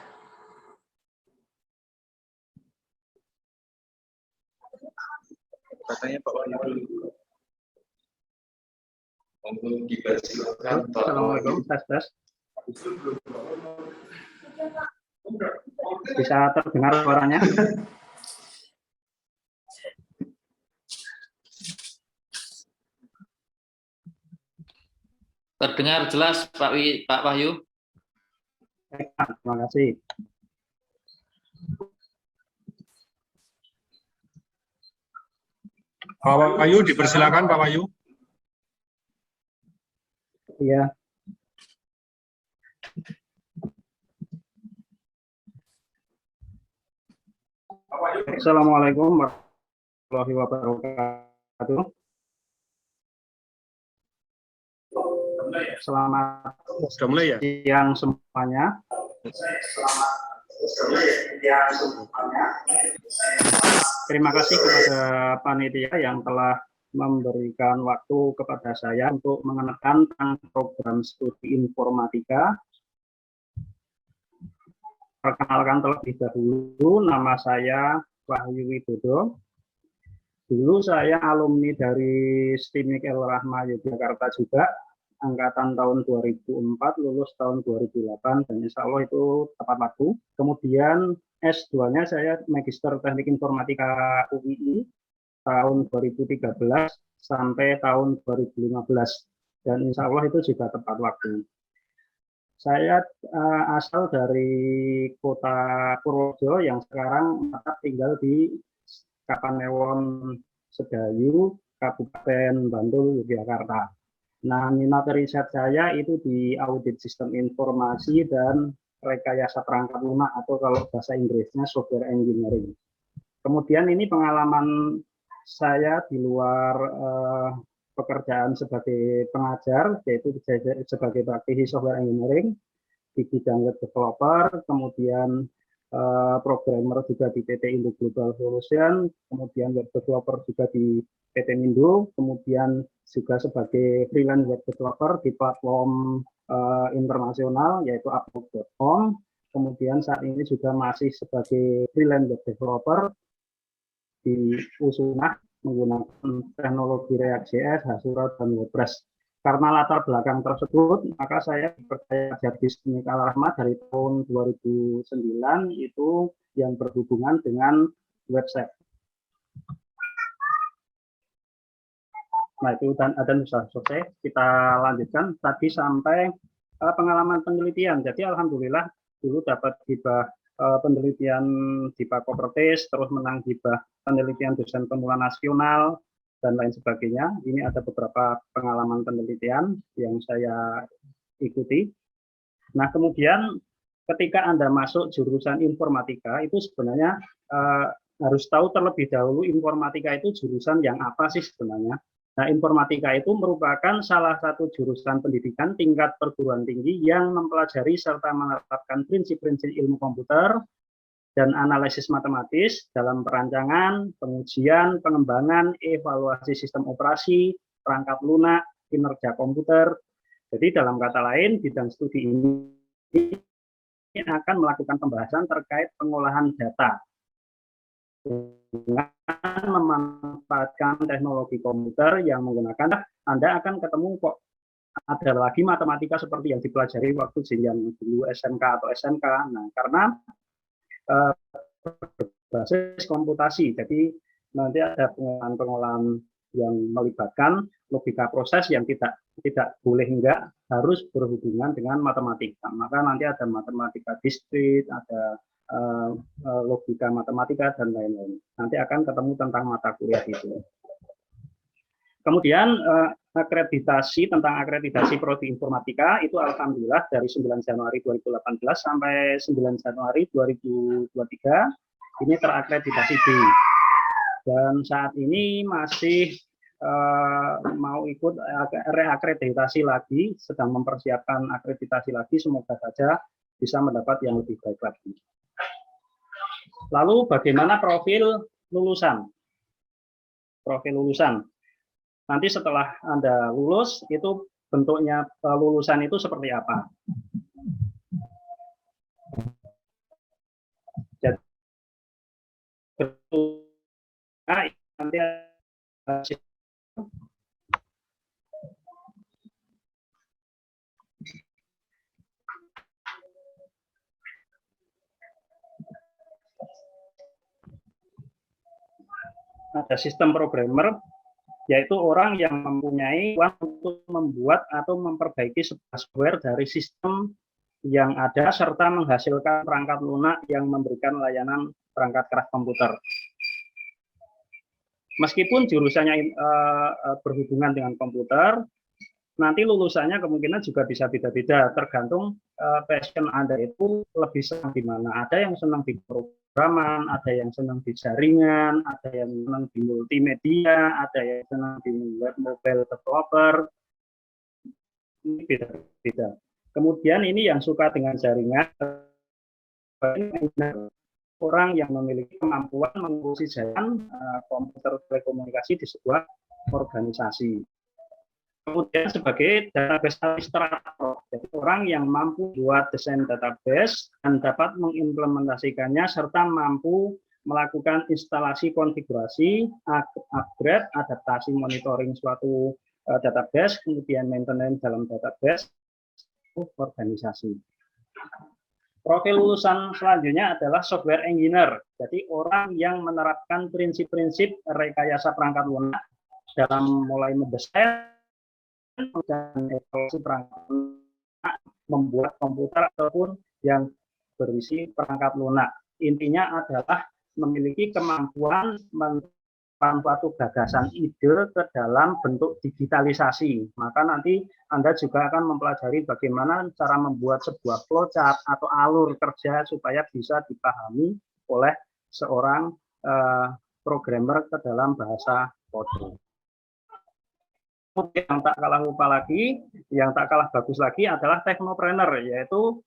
Katanya Pak Wahyu dulu. Untuk dipersilakan Pak Assalamualaikum, tes. Bisa terdengar suaranya? Terdengar jelas Pak Wahyu. Baik, Pak. Terima kasih. Pak Wahyu, dipersilakan Pak Wahyu. Iya. Assalamualaikum warahmatullahi wabarakatuh. Selamat Sudah mulai ya? siang semuanya. Terima kasih kepada panitia yang telah memberikan waktu kepada saya untuk mengenalkan tentang program studi informatika. Perkenalkan terlebih dahulu, nama saya Wahyu Widodo. Dulu saya alumni dari STIMIK El Rahma Yogyakarta juga, angkatan tahun 2004, lulus tahun 2008, dan insya Allah itu tepat waktu. Kemudian S2-nya saya Magister Teknik Informatika UII tahun 2013 sampai tahun 2015, dan insya Allah itu juga tepat waktu. Saya asal dari kota Purworejo yang sekarang tinggal di Kapanewon Sedayu, Kabupaten Bantul, Yogyakarta. Nah, minat riset saya itu di audit sistem informasi dan rekayasa perangkat lunak, atau kalau bahasa Inggrisnya software engineering. Kemudian ini pengalaman saya di luar pekerjaan sebagai pengajar, yaitu sebagai praktisi software engineering di bidang web developer, kemudian programmer juga di PT Indo Global Solution, kemudian web developer juga di PT Mindo, kemudian juga sebagai freelance web developer di platform internasional yaitu Upwork.com, kemudian saat ini juga masih sebagai freelance web developer di Usunah menggunakan teknologi React.js, Hasura, dan WordPress. Karena latar belakang tersebut, maka saya dipercaya di STIMIK El Rahma dari tahun 2009 itu yang berhubungan dengan website. Nah, itu dan sudah selesai. Kita lanjutkan tadi sampai pengalaman penelitian. Jadi alhamdulillah dulu dapat hibah penelitian di Pak Properties, terus menang hibah penelitian dosen pemula nasional, dan lain sebagainya. Ini ada beberapa pengalaman penelitian yang saya ikuti. Nah, kemudian ketika Anda masuk jurusan informatika, itu sebenarnya harus tahu terlebih dahulu informatika itu jurusan yang apa sih sebenarnya. Nah, informatika itu merupakan salah satu jurusan pendidikan tingkat perguruan tinggi yang mempelajari serta menerapkan prinsip-prinsip ilmu komputer dan analisis matematis dalam perancangan, pengujian, pengembangan, evaluasi sistem operasi, perangkat lunak, kinerja komputer. Jadi dalam kata lain, bidang studi ini akan melakukan pembahasan terkait pengolahan data dengan memanfaatkan teknologi komputer yang menggunakan, Anda akan ketemu kok ada lagi matematika seperti yang dipelajari waktu jenjang dulu SMK atau SMK. Nah, karena basis komputasi, jadi nanti ada pengolahan yang melibatkan logika proses yang tidak boleh enggak harus berhubungan dengan matematika. Maka nanti ada matematika diskrit, ada logika matematika, dan lain-lain. Nanti akan ketemu tentang mata kuliah itu. Kemudian akreditasi, tentang akreditasi prodi informatika itu alhamdulillah dari 9 Januari 2018 sampai 9 Januari 2023 ini terakreditasi B. Dan saat ini masih mau ikut reakreditasi lagi, sedang mempersiapkan akreditasi lagi, semoga saja bisa mendapat yang lebih baik lagi. Lalu bagaimana profil lulusan? Profil lulusan. Nanti setelah Anda lulus, itu bentuknya lulusan itu seperti apa? Jadi, nanti ada sistem programmer, yaitu orang yang mempunyai uang untuk membuat atau memperbaiki sebuah software dari sistem yang ada serta menghasilkan perangkat lunak yang memberikan layanan perangkat keras komputer. Meskipun jurusannya berhubungan dengan komputer, nanti lulusannya kemungkinan juga bisa beda-beda, tergantung passion Anda itu lebih senang di mana. Ada yang senang di programan, ada yang senang di jaringan, ada yang senang di multimedia, ada yang senang di web mobile developer. Ini beda-beda. Kemudian ini yang suka dengan jaringan, orang yang memiliki kemampuan mengurusi jaringan komputer telekomunikasi di sebuah organisasi. Kemudian sebagai database administrator, jadi orang yang mampu buat desain database dan dapat mengimplementasikannya serta mampu melakukan instalasi konfigurasi, upgrade, adaptasi monitoring suatu database, kemudian maintenance dalam database organisasi. Profil lulusan selanjutnya adalah software engineer, jadi orang yang menerapkan prinsip-prinsip rekayasa perangkat lunak dalam mulai mendesain dan evaluasi perangkat lunak, membuat komputer ataupun yang berisi perangkat lunak. Intinya adalah memiliki kemampuan menyimpan suatu gagasan ide ke dalam bentuk digitalisasi. Maka nanti Anda juga akan mempelajari bagaimana cara membuat sebuah flowchart atau alur kerja supaya bisa dipahami oleh seorang programmer ke dalam bahasa kode. Yang tak kalah lupa lagi, yang tak kalah bagus lagi adalah technopreneur, yaitu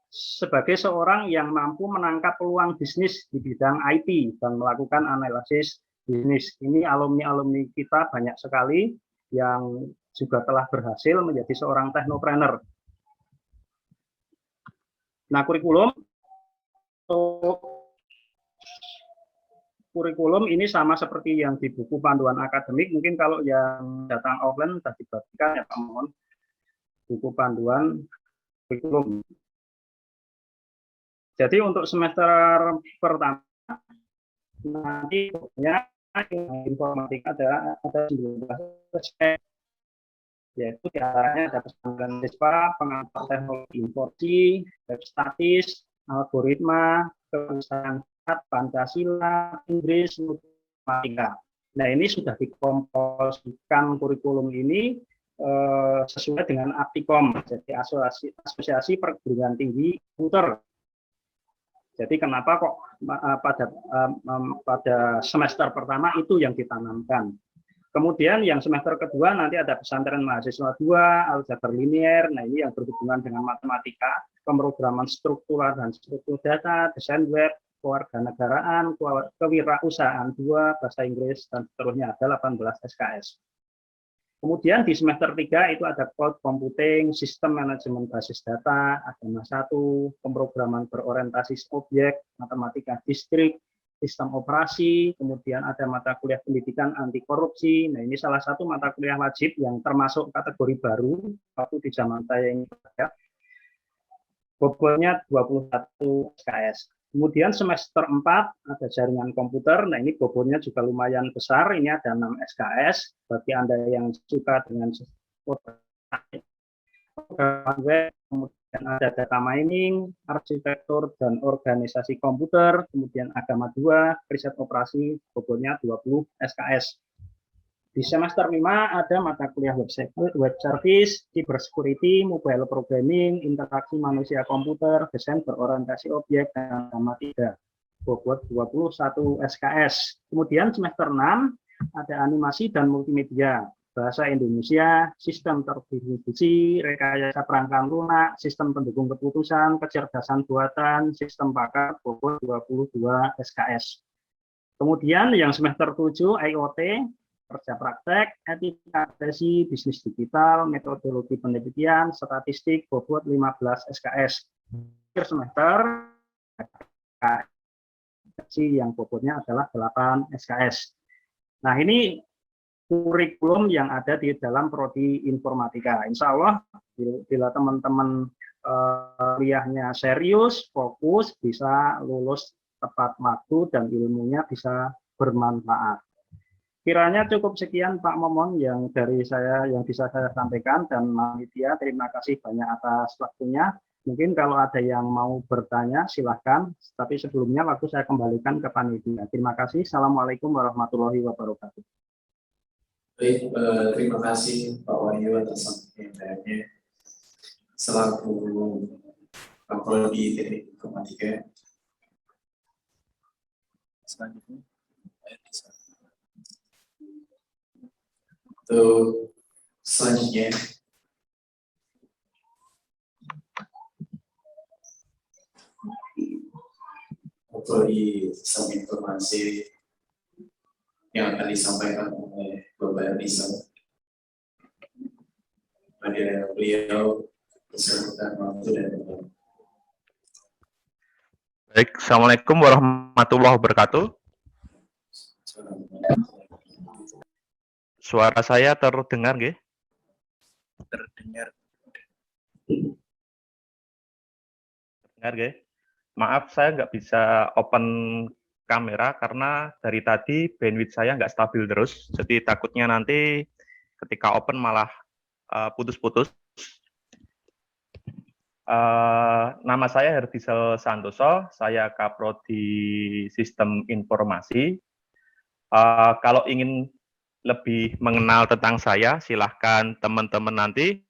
sebagai seorang yang mampu menangkap peluang bisnis di bidang IT dan melakukan analisis bisnis. Ini alumni-alumni kita banyak sekali yang juga telah berhasil menjadi seorang technopreneur. Nah, kurikulum ini sama seperti yang di buku panduan akademik. Mungkin kalau yang datang offline sudah dibagikan ya Pak Mohon. Buku panduan kurikulum. Jadi untuk semester pertama nanti bukunya informatika ada 19 aspek, yaitu diantaranya ada pesantren siswa, pengantar teknologi informasi, web statis, algoritma, kerusakan Pancasila, Inggris, matematika. Nah, ini sudah dikomposisikan kurikulum ini sesuai dengan Aptikom, jadi asosiasi perguruan tinggi komputer. Jadi kenapa kok pada semester pertama itu yang ditanamkan. Kemudian yang semester kedua nanti ada pesantren mahasiswa 2, aljabar linier. Nah, ini yang berhubungan dengan matematika, pemrograman struktural dan struktur data, desain web, kewarganegaraan, kewirausahaan 2, bahasa Inggris, dan seterusnya. Ada 18 SKS. Kemudian di semester 3 itu ada cloud computing, sistem manajemen basis data, agama 1, pemrograman berorientasi objek, matematika distrik, sistem operasi, kemudian ada mata kuliah pendidikan anti korupsi. Nah, ini salah satu mata kuliah wajib yang termasuk kategori baru waktu di zaman saya ini. Bobotnya 21 SKS. Kemudian semester 4 ada jaringan komputer. Nah, ini bobotnya juga lumayan besar. Ini ada 6 SKS. Bagi Anda yang suka dengan kemudian ada data mining, arsitektur dan organisasi komputer, kemudian agama 2, riset operasi, bobotnya 20 SKS. Di semester 5 ada mata kuliah web service, cyber security, mobile programming, interaksi manusia komputer, desain berorientasi objek, dan agama 3. Bobot 21 SKS. Kemudian semester 6 ada animasi dan multimedia, bahasa Indonesia, sistem terdistribusi, rekayasa perangkat lunak, sistem pendukung keputusan, kecerdasan buatan, sistem pakar, bobot 22 SKS. Kemudian yang semester 7 IoT, kerja praktek, etika profesi, bisnis digital, metodologi penelitian, statistik, bobot 15 SKS. Akhir semester yang bobotnya adalah 8 SKS. Nah, ini kurikulum yang ada di dalam prodi informatika. Insya Allah bila teman-teman kuliahnya serius, fokus, bisa lulus tepat waktu dan ilmunya bisa bermanfaat. Kiranya cukup sekian Pak Momon yang dari saya yang bisa saya sampaikan, dan Manitia terima kasih banyak atas waktunya. Mungkin kalau ada yang mau bertanya silahkan, tapi sebelumnya waktu saya kembalikan ke Panitia. Terima kasih. Assalamualaikum warahmatullahi wabarakatuh. Baik, terima kasih Pak Wahyu atas sampaiannya selaku Prodi Teknik Informatika. Selanjutnya, Untuk selanjutnya prodi sistem informasi yang akan disampaikan oleh Bapak Rizal. Hadirin beliau beserta waktu dan tempat. Baik, Assalamualaikum warahmatullahi wabarakatuh. Suara saya terdengar, nggih? Terdengar. Terdengar, nggih? Maaf, saya nggak bisa open kamera karena dari tadi bandwidth saya nggak stabil terus. Jadi takutnya nanti ketika open malah putus-putus. Nama saya Herdisel Santoso, saya Kaprodi Sistem Informasi. Kalau ingin lebih mengenal tentang saya, silahkan teman-teman nanti.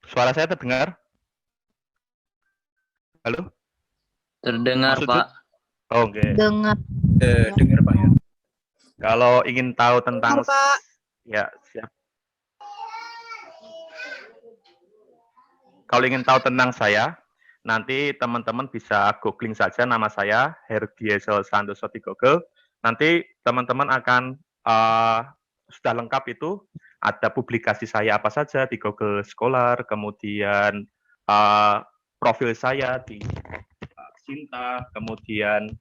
Suara saya terdengar? Halo? Terdengar, Maksudnya? Pak. Oh, oke. Dengar. Dengar Pak ya. Kalau ingin tahu tentang Pak. ya, siap. Kalau ingin tahu tentang saya, nanti teman-teman bisa googling saja nama saya, Herdisel Santoso di Google. Nanti teman-teman akan sudah lengkap itu, ada publikasi saya apa saja di Google Scholar, kemudian profil saya di Sinta, kemudian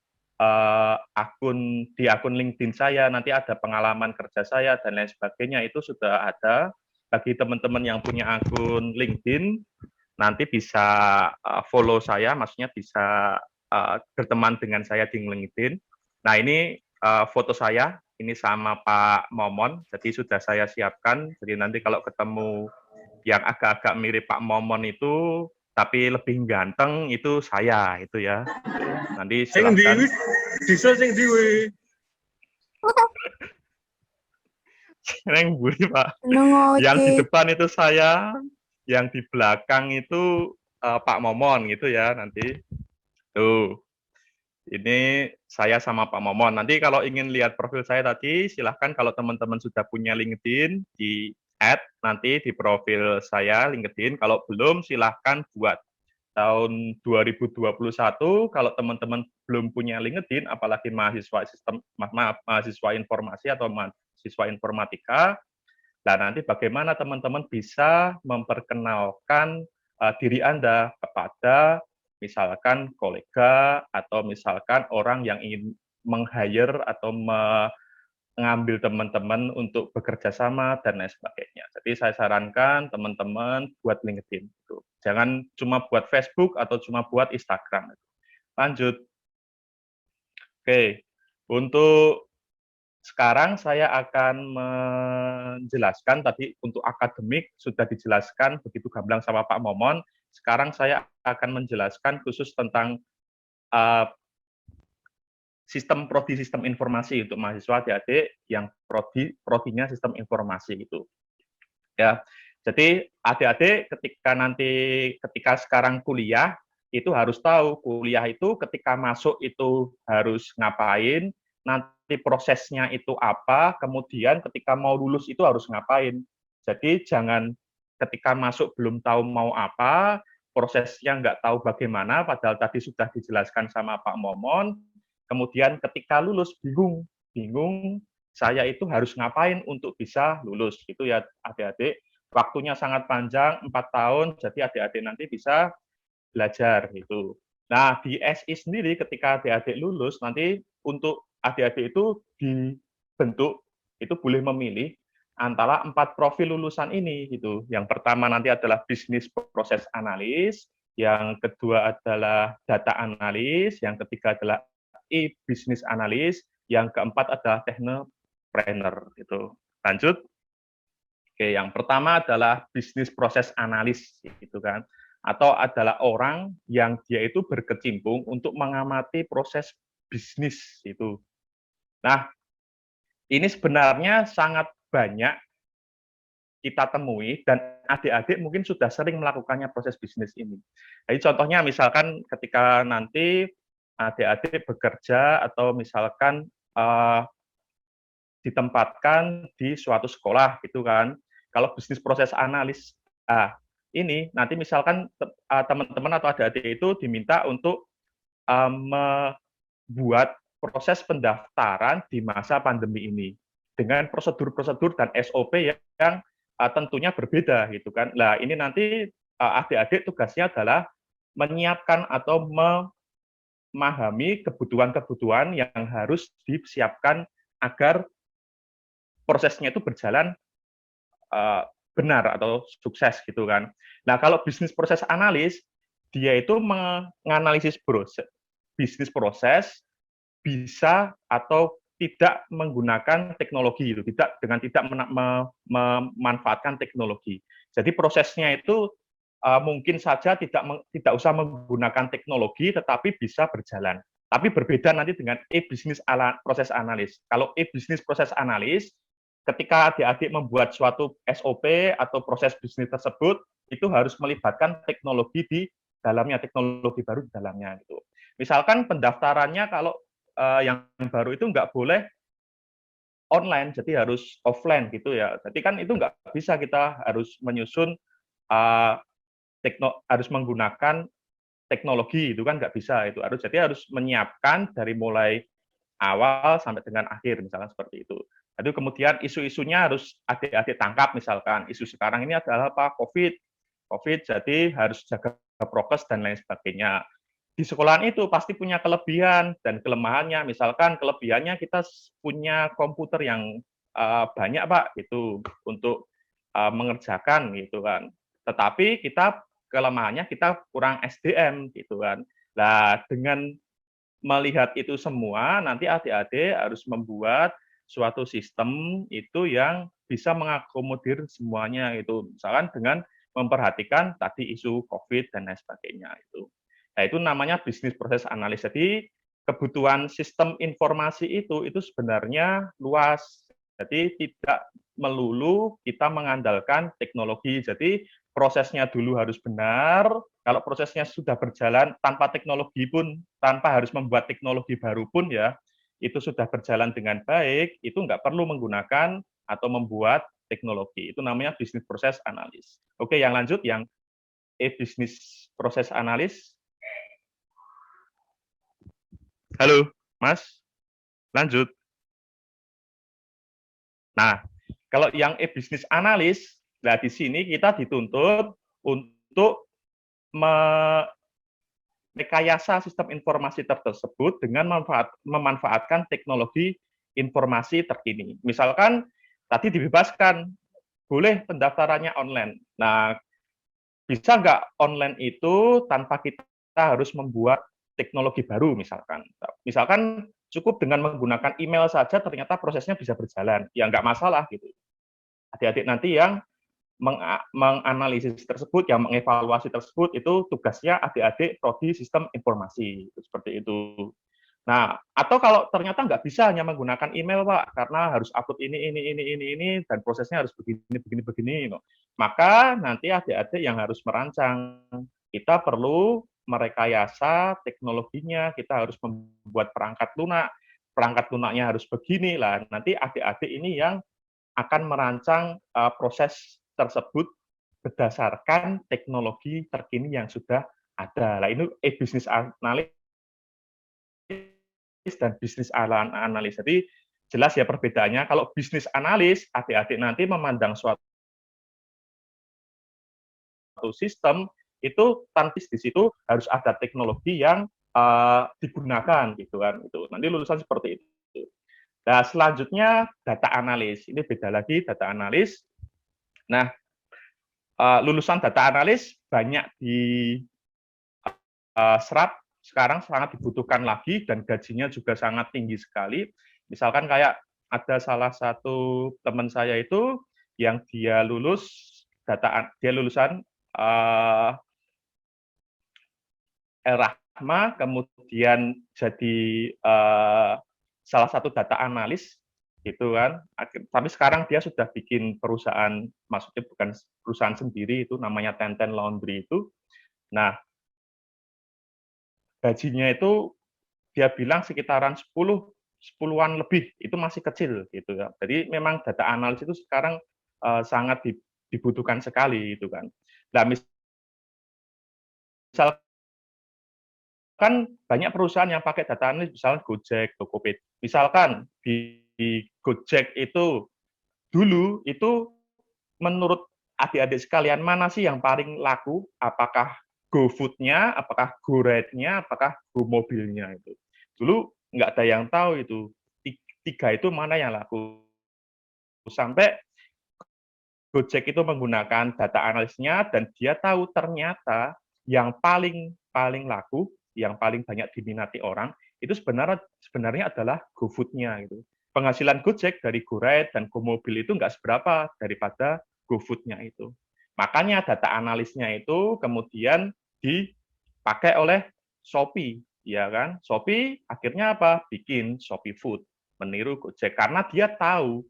akun LinkedIn saya, nanti ada pengalaman kerja saya dan lain sebagainya, itu sudah ada. Bagi teman-teman yang punya akun LinkedIn, nanti bisa follow saya, maksudnya bisa berteman dengan saya di LinkedIn. Nah, ini foto saya, ini sama Pak Momon, jadi sudah saya siapkan. Jadi nanti kalau ketemu yang agak-agak mirip Pak Momon itu, tapi lebih ganteng, itu saya, itu ya. Nanti silahkan. Yang buri, Pak. Yang di depan itu saya, yang di belakang itu Pak Momon gitu ya nanti. Tuh. Ini saya sama Pak Momon. Nanti kalau ingin lihat profil saya tadi, silahkan kalau teman-teman sudah punya LinkedIn, di add nanti di profil saya LinkedIn. Kalau belum, silahkan buat. Tahun 2021, kalau teman-teman belum punya LinkedIn, apalagi mahasiswa mahasiswa informasi atau mahasiswa informatika, nah, nanti bagaimana teman-teman bisa memperkenalkan diri Anda kepada misalkan kolega atau misalkan orang yang ingin meng-hire atau mengambil teman-teman untuk bekerja sama dan lain sebagainya. Jadi saya sarankan teman-teman buat LinkedIn. Jangan cuma buat Facebook atau cuma buat Instagram. Lanjut. Oke, untuk sekarang saya akan menjelaskan, tadi untuk akademik sudah dijelaskan begitu gamblang sama Pak Momon. Sekarang saya akan menjelaskan khusus tentang prodi sistem informasi untuk mahasiswa adik-adik yang prodinya sistem informasi itu. Ya, jadi adik-adik ketika sekarang kuliah itu harus tahu kuliah itu ketika masuk itu harus ngapain, nanti prosesnya itu apa, kemudian ketika mau lulus itu harus ngapain. Jadi jangan ketika masuk belum tahu mau apa, prosesnya nggak tahu bagaimana, padahal tadi sudah dijelaskan sama Pak Momon, kemudian ketika lulus bingung saya itu harus ngapain untuk bisa lulus. Itu ya adik-adik, waktunya sangat panjang, 4 tahun, jadi adik-adik nanti bisa belajar itu. Nah, di SI sendiri ketika adik-adik lulus, nanti untuk adik-adik itu dibentuk, itu boleh memilih antara 4 profil lulusan ini gitu. Yang pertama nanti adalah bisnis proses analis, yang kedua adalah data analis, yang ketiga adalah e-business analis, yang keempat adalah technopreneur gitu. Lanjut. Oke, yang pertama adalah bisnis proses analis gitu kan. Atau adalah orang yang dia itu berkecimpung untuk mengamati proses bisnis itu. Nah, ini sebenarnya sangat banyak kita temui dan adik-adik mungkin sudah sering melakukannya proses bisnis ini. Jadi contohnya misalkan ketika nanti adik-adik bekerja atau misalkan ditempatkan di suatu sekolah gitu kan. Kalau bisnis proses analis, ini nanti misalkan teman-teman atau adik-adik itu diminta untuk membuat proses pendaftaran di masa pandemi ini dengan prosedur-prosedur dan SOP yang tentunya berbeda gitu kan. Nah, ini nanti adik-adik tugasnya adalah menyiapkan atau memahami kebutuhan-kebutuhan yang harus disiapkan agar prosesnya itu berjalan benar atau sukses gitu kan. Nah, kalau bisnis proses analis, dia itu menganalisis bisnis proses bisa atau tidak menggunakan teknologi itu, tidak memanfaatkan teknologi. Jadi prosesnya itu mungkin saja tidak usah menggunakan teknologi, tetapi bisa berjalan. Tapi berbeda nanti dengan e-bisnis proses analis. Kalau e-bisnis proses analis, ketika adik-adik membuat suatu SOP atau proses bisnis tersebut, itu harus melibatkan teknologi di dalamnya, teknologi baru di dalamnya. Gitu. Misalkan pendaftarannya kalau yang baru itu nggak boleh online, jadi harus offline gitu ya. Jadi kan itu nggak bisa, kita harus menyusun harus menggunakan teknologi, itu kan nggak bisa, itu harus menyiapkan dari mulai awal sampai dengan akhir, misalnya seperti itu. Jadi kemudian isu-isunya harus adik-adik tangkap, misalkan isu sekarang ini adalah apa? COVID, jadi harus jaga prokes dan lain sebagainya. Di sekolahan itu pasti punya kelebihan dan kelemahannya. Misalkan kelebihannya kita punya komputer yang banyak, Pak, itu untuk mengerjakan gitu kan. Tetapi kelemahannya kita kurang SDM gitu kan. Nah, dengan melihat itu semua, nanti adik-adik harus membuat suatu sistem itu yang bisa mengakomodir semuanya itu. Misalkan dengan memperhatikan tadi isu COVID dan lain sebagainya itu. Nah, itu namanya bisnis proses analis. Jadi kebutuhan sistem informasi itu sebenarnya luas. Jadi tidak melulu kita mengandalkan teknologi. Jadi prosesnya dulu harus benar. Kalau prosesnya sudah berjalan tanpa teknologi pun, tanpa harus membuat teknologi baru pun ya, itu sudah berjalan dengan baik, itu nggak perlu menggunakan atau membuat teknologi. Itu namanya bisnis proses analis. Oke, yang lanjut, yang bisnis proses analis. Halo, Mas. Lanjut. Nah, kalau yang bisnis analis, nah di sini kita dituntut untuk merekayasa sistem informasi tersebut dengan memanfaatkan teknologi informasi terkini. Misalkan tadi dibebaskan, boleh pendaftarannya online. Nah, bisa nggak online itu tanpa kita harus membuat teknologi baru misalkan. Misalkan cukup dengan menggunakan email saja ternyata prosesnya bisa berjalan. Ya nggak masalah gitu. Adik-adik nanti yang menganalisis tersebut, yang mengevaluasi tersebut, itu tugasnya adik-adik prodi sistem informasi. Seperti itu. Nah, atau kalau ternyata nggak bisa hanya menggunakan email, Pak, karena harus upload ini, dan prosesnya harus begini. Maka nanti adik-adik yang harus merancang. Kita perlu merekayasa teknologinya, kita harus membuat perangkat lunaknya harus begini lah. Nanti adik-adik ini yang akan merancang proses tersebut berdasarkan teknologi terkini yang sudah ada. Lah ini bisnis analis dan bisnis analis. Jadi jelas ya perbedaannya. Kalau bisnis analis, adik-adik nanti memandang suatu sistem itu tanpa di situ harus ada teknologi yang digunakan gitu kan. Itu nanti lulusan seperti itu. Nah, selanjutnya data analis. Ini beda lagi data analis. Nah, lulusan data analis banyak serap sekarang sangat dibutuhkan lagi dan gajinya juga sangat tinggi sekali. Misalkan kayak ada salah satu teman saya itu yang dia lulusan Rahma, kemudian jadi salah satu data analis gitu kan. Tapi sekarang dia sudah bikin perusahaan, maksudnya bukan perusahaan sendiri, itu namanya Tenten Laundry itu. Nah, gajinya itu dia bilang sekitaran 10-an lebih, itu masih kecil gitu ya. Jadi memang data analis itu sekarang sangat dibutuhkan sekali itu kan. Nah, misal Kan banyak perusahaan yang pakai data analis, misalnya Gojek, Tokopedia. Misalkan di Gojek itu dulu itu menurut adik-adik sekalian mana sih yang paling laku? Apakah GoFood-nya, apakah GoRide-nya, apakah GoMobilnya itu? Dulu nggak ada yang tahu itu. Tiga itu mana yang laku. Sampai Gojek itu menggunakan data analisnya dan dia tahu ternyata yang paling laku, yang paling banyak diminati orang itu sebenarnya adalah GoFood-nya gitu. Penghasilan Gojek dari GoRide dan GoMobil itu nggak seberapa daripada GoFood-nya itu. Makanya data analisnya itu kemudian dipakai oleh Shopee, ya kan? Shopee akhirnya apa? Bikin Shopee Food, meniru Gojek karena dia tahu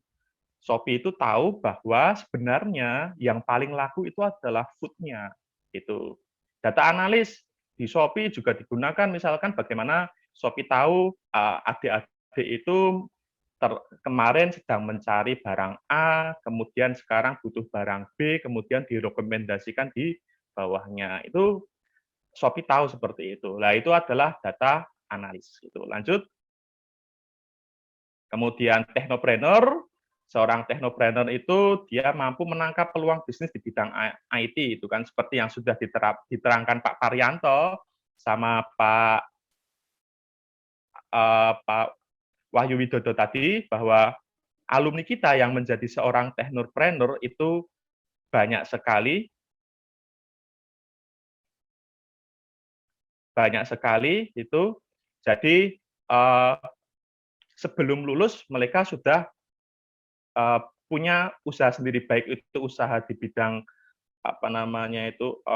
Shopee itu tahu bahwa sebenarnya yang paling laku itu adalah food-nya. Itu. Data analis di Shopee juga digunakan misalkan bagaimana Shopee tahu adik-adik itu kemarin sedang mencari barang A, kemudian sekarang butuh barang B, kemudian direkomendasikan di bawahnya. Itu Shopee tahu seperti itu. Nah, itu adalah data analis. Itu. Lanjut. Kemudian technopreneur. Seorang technopreneur itu dia mampu menangkap peluang bisnis di bidang IT itu kan seperti yang sudah diterangkan Pak Parianto sama Pak Wahyu Widodo tadi bahwa alumni kita yang menjadi seorang technopreneur itu banyak sekali itu. Jadi sebelum lulus mereka sudah punya usaha sendiri, baik itu usaha di bidang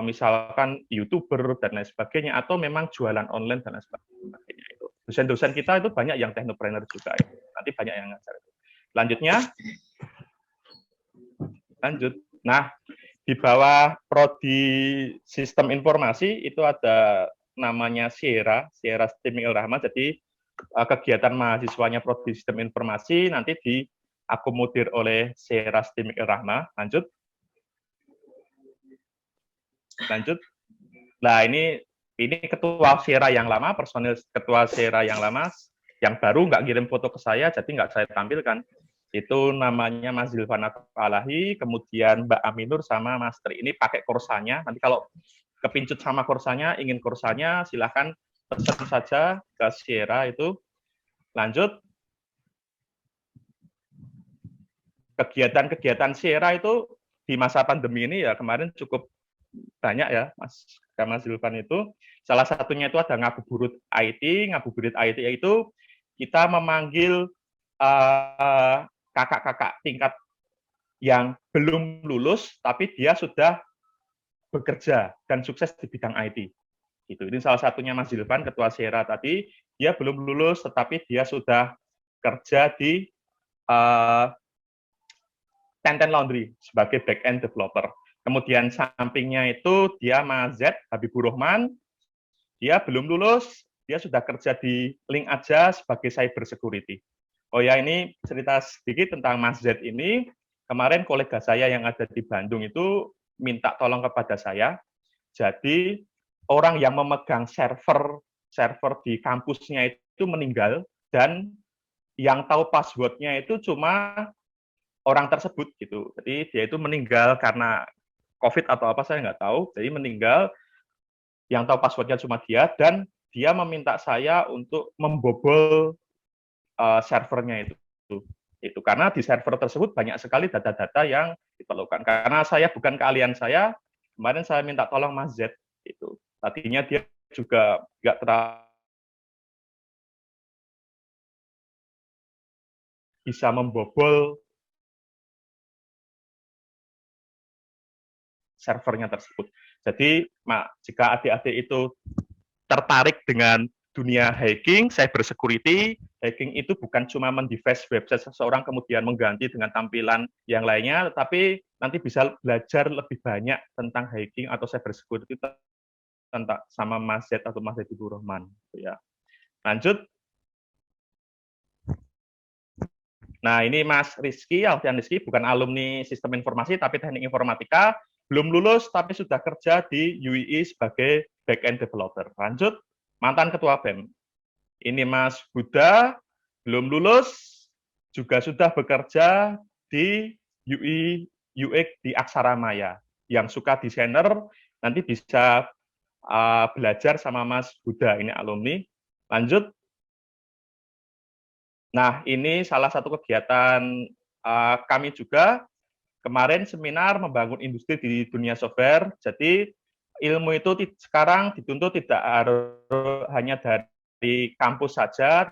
misalkan YouTuber dan lain sebagainya, atau memang jualan online dan lain sebagainya itu. Dosen-dosen kita itu banyak yang technopreneur juga, itu. Nanti banyak yang ngajar itu. Lanjut. Nah, di bawah prodi sistem informasi itu ada namanya Sierra Streaming Rahma. Jadi kegiatan mahasiswanya prodi sistem informasi nanti diakomodir oleh Sierra Streaming Rahma. Lanjut. Nah, ini ketua Sierra yang lama, personil ketua Sierra yang lama, yang baru nggak kirim foto ke saya, jadi nggak saya tampilkan. Itu namanya Mas Zilvan Alahi, kemudian Mbak Aminur sama Mas Tri. Ini pakai kursanya. Nanti kalau kepincut sama kursanya, ingin kursanya, silahkan pesan saja ke Sierra itu. Lanjut. Kegiatan Sierra itu di masa pandemi ini ya kemarin cukup banyak ya, Mas Zilvan itu. Salah satunya itu ada Ngabuburit IT. Ngabuburit IT itu kita memanggil kakak-kakak tingkat yang belum lulus, tapi dia sudah bekerja dan sukses di bidang IT. Gitu. Ini salah satunya Mas Zilvan, ketua Sierra tadi. Dia belum lulus, tetapi dia sudah kerja di Tenten Laundry sebagai back-end developer. Kemudian sampingnya itu dia Mas Z, Habibur Rahman. Dia belum lulus, dia sudah kerja di Link Aja sebagai cyber security. Oh ya, ini cerita sedikit tentang Mas Z ini. Kemarin kolega saya yang ada di Bandung itu minta tolong kepada saya. Jadi orang yang memegang server di kampusnya itu meninggal dan yang tahu passwordnya itu cuma orang tersebut gitu. Jadi dia itu meninggal karena COVID atau apa saya nggak tahu. Jadi meninggal, yang tahu passwordnya cuma dia dan dia meminta saya untuk membobol servernya itu karena di server tersebut banyak sekali data-data yang diperlukan. Karena saya bukan keahlian saya, kemarin saya minta tolong Mas Z itu. Tadinya dia juga nggak bisa membobol servernya tersebut. Jadi, jika adik-adik itu tertarik dengan dunia hacking, cyber security, hacking itu bukan cuma mendevice website seseorang kemudian mengganti dengan tampilan yang lainnya, tetapi nanti bisa belajar lebih banyak tentang hacking atau cyber security tentang sama Mas Z atau Mas Habibur Rahman. Ya. Lanjut. Nah, ini Mas Rizky, Alfian Rizky, bukan alumni sistem informasi, tapi teknik informatika, belum lulus, tapi sudah kerja di UII sebagai back-end developer. Lanjut, mantan ketua BEM. Ini Mas Buddha, belum lulus, juga sudah bekerja di UI UX di Aksara Maya. Yang suka desainer nanti bisa belajar sama Mas Buddha, ini alumni. Lanjut. Nah, ini salah satu kegiatan kami juga kemarin seminar membangun industri di dunia software. Jadi ilmu itu sekarang dituntut tidak harus hanya dari kampus saja,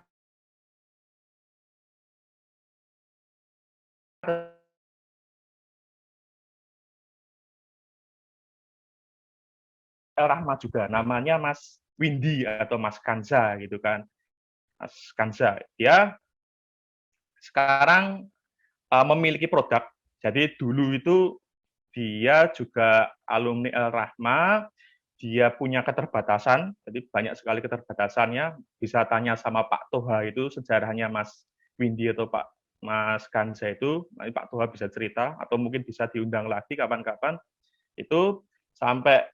Rahma juga, namanya Mas Windy atau Mas Kanza gitu kan. Mas Kanza, dia sekarang memiliki produk. Jadi dulu itu dia juga alumni El Rahma, dia punya keterbatasan, jadi banyak sekali keterbatasannya. Bisa tanya sama Pak Toha itu sejarahnya Mas Windy atau Mas Kanza itu, nanti Pak Toha bisa cerita, atau mungkin bisa diundang lagi kapan-kapan. Itu sampai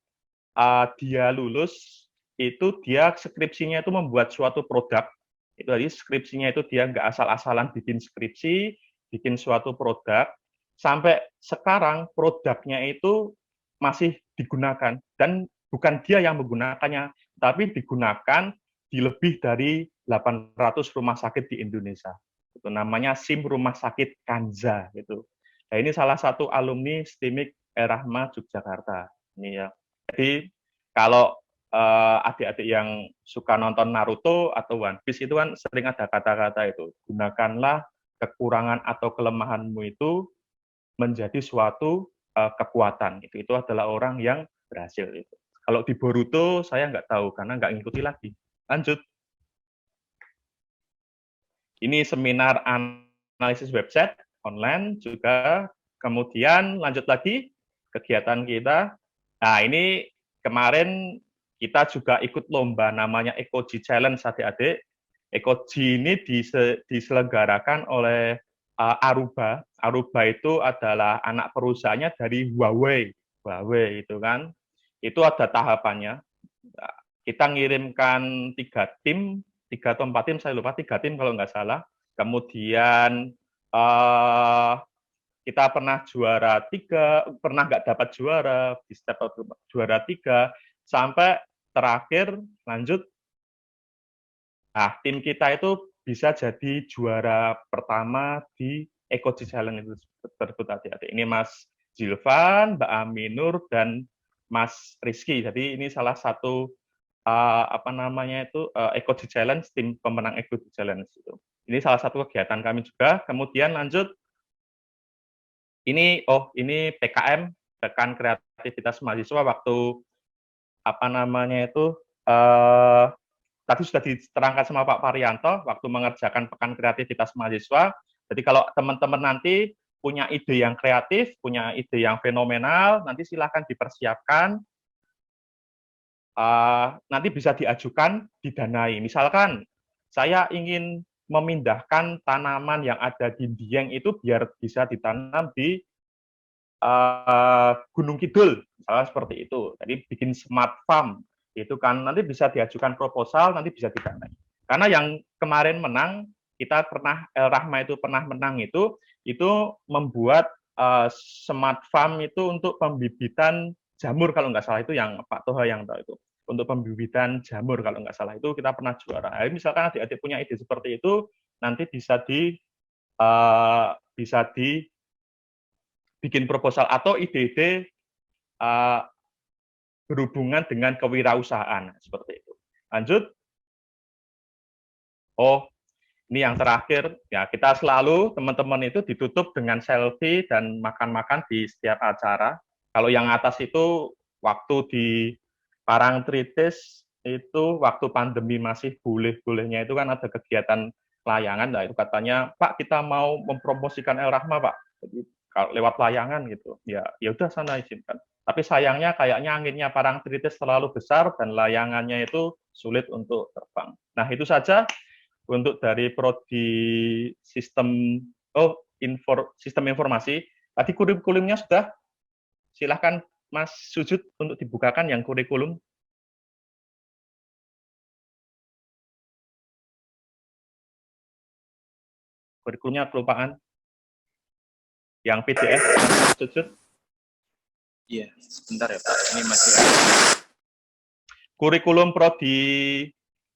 dia lulus, itu dia skripsinya itu membuat suatu produk. Itu tadi skripsinya itu dia nggak asal-asalan bikin skripsi, bikin suatu produk, sampai sekarang produknya itu masih digunakan, dan bukan dia yang menggunakannya, tapi digunakan di lebih dari 800 rumah sakit di Indonesia. Itu namanya SIM Rumah Sakit Kanza gitu. Nah, ini salah satu alumni STIMIK Rahma Yogyakarta. Ini ya. Jadi kalau adik-adik yang suka nonton Naruto atau One Piece itu kan sering ada kata-kata itu, gunakanlah kekurangan atau kelemahanmu itu menjadi suatu kekuatan. Itu adalah orang yang berhasil. Itu. Kalau di Boruto saya nggak tahu karena nggak ngikuti lagi. Lanjut. Ini seminar analisis website online juga. Kemudian lanjut lagi kegiatan kita. Nah, ini kemarin kita juga ikut lomba namanya Ecoji Challenge adik-adik. Ecoji ini diselenggarakan oleh Aruba. Aruba itu adalah anak perusahaannya dari Huawei. Huawei itu kan. Itu ada tahapannya. Kita ngirimkan 3 tim, 3 atau 4 tim, saya lupa, 3 tim kalau nggak salah. Kemudian kita pernah juara 3, pernah nggak dapat juara, di step juara 3, sampai terakhir lanjut. Nah, tim kita itu bisa jadi juara pertama di Ecoji Challenge itu tersebut adik-adik. Ini Mas Jilvan, Mbak Aminur, dan Mas Rizky. Jadi ini salah satu Ecoji Challenge, tim pemenang Ecoji Challenge itu. Ini salah satu kegiatan kami juga. Kemudian lanjut. Ini PKM, Pekan Kreativitas Mahasiswa, waktu tadi sudah diterangkan sama Pak Parianto waktu mengerjakan Pekan Kreativitas Mahasiswa. Jadi kalau teman-teman nanti punya ide yang kreatif, punya ide yang fenomenal, nanti silahkan dipersiapkan. Nanti bisa diajukan, didanai. Misalkan saya ingin memindahkan tanaman yang ada di Dieng itu biar bisa ditanam di Gunung Kidul, misalnya seperti itu. Jadi bikin smart farm, itu kan nanti bisa diajukan proposal, nanti bisa didanai. Karena yang kemarin menang, kita pernah El Rahma itu pernah menang itu membuat smart farm itu untuk pembibitan jamur kalau nggak salah, itu yang Pak Toha yang tahu itu. Untuk pembibitan jamur kalau nggak salah itu kita pernah juara. Nah, misalkan adik-adik punya ide seperti itu, nanti bisa bikin proposal atau ide-ide berhubungan dengan kewirausahaan seperti itu. Lanjut. Ini yang terakhir ya, kita selalu teman-teman itu ditutup dengan selfie dan makan-makan di setiap acara. Kalau yang atas itu waktu di Parangtritis itu waktu pandemi masih boleh-bolehnya itu kan ada kegiatan layangan, nah itu katanya Pak kita mau mempromosikan El Rahma Pak, jadi kalau lewat layangan gitu, ya udah sana izinkan. Tapi sayangnya kayaknya anginnya Parangtritis terlalu besar dan layangannya itu sulit untuk terbang. Nah itu saja untuk dari prodi sistem informasi. Tadi kurikulumnya sudah, silahkan Mas Sujud untuk dibukakan yang kurikulum. kurikulumnya kelupaan. Yang PDF, Cut. Iya, sebentar ya Pak. Ini masih Kurikulum prodi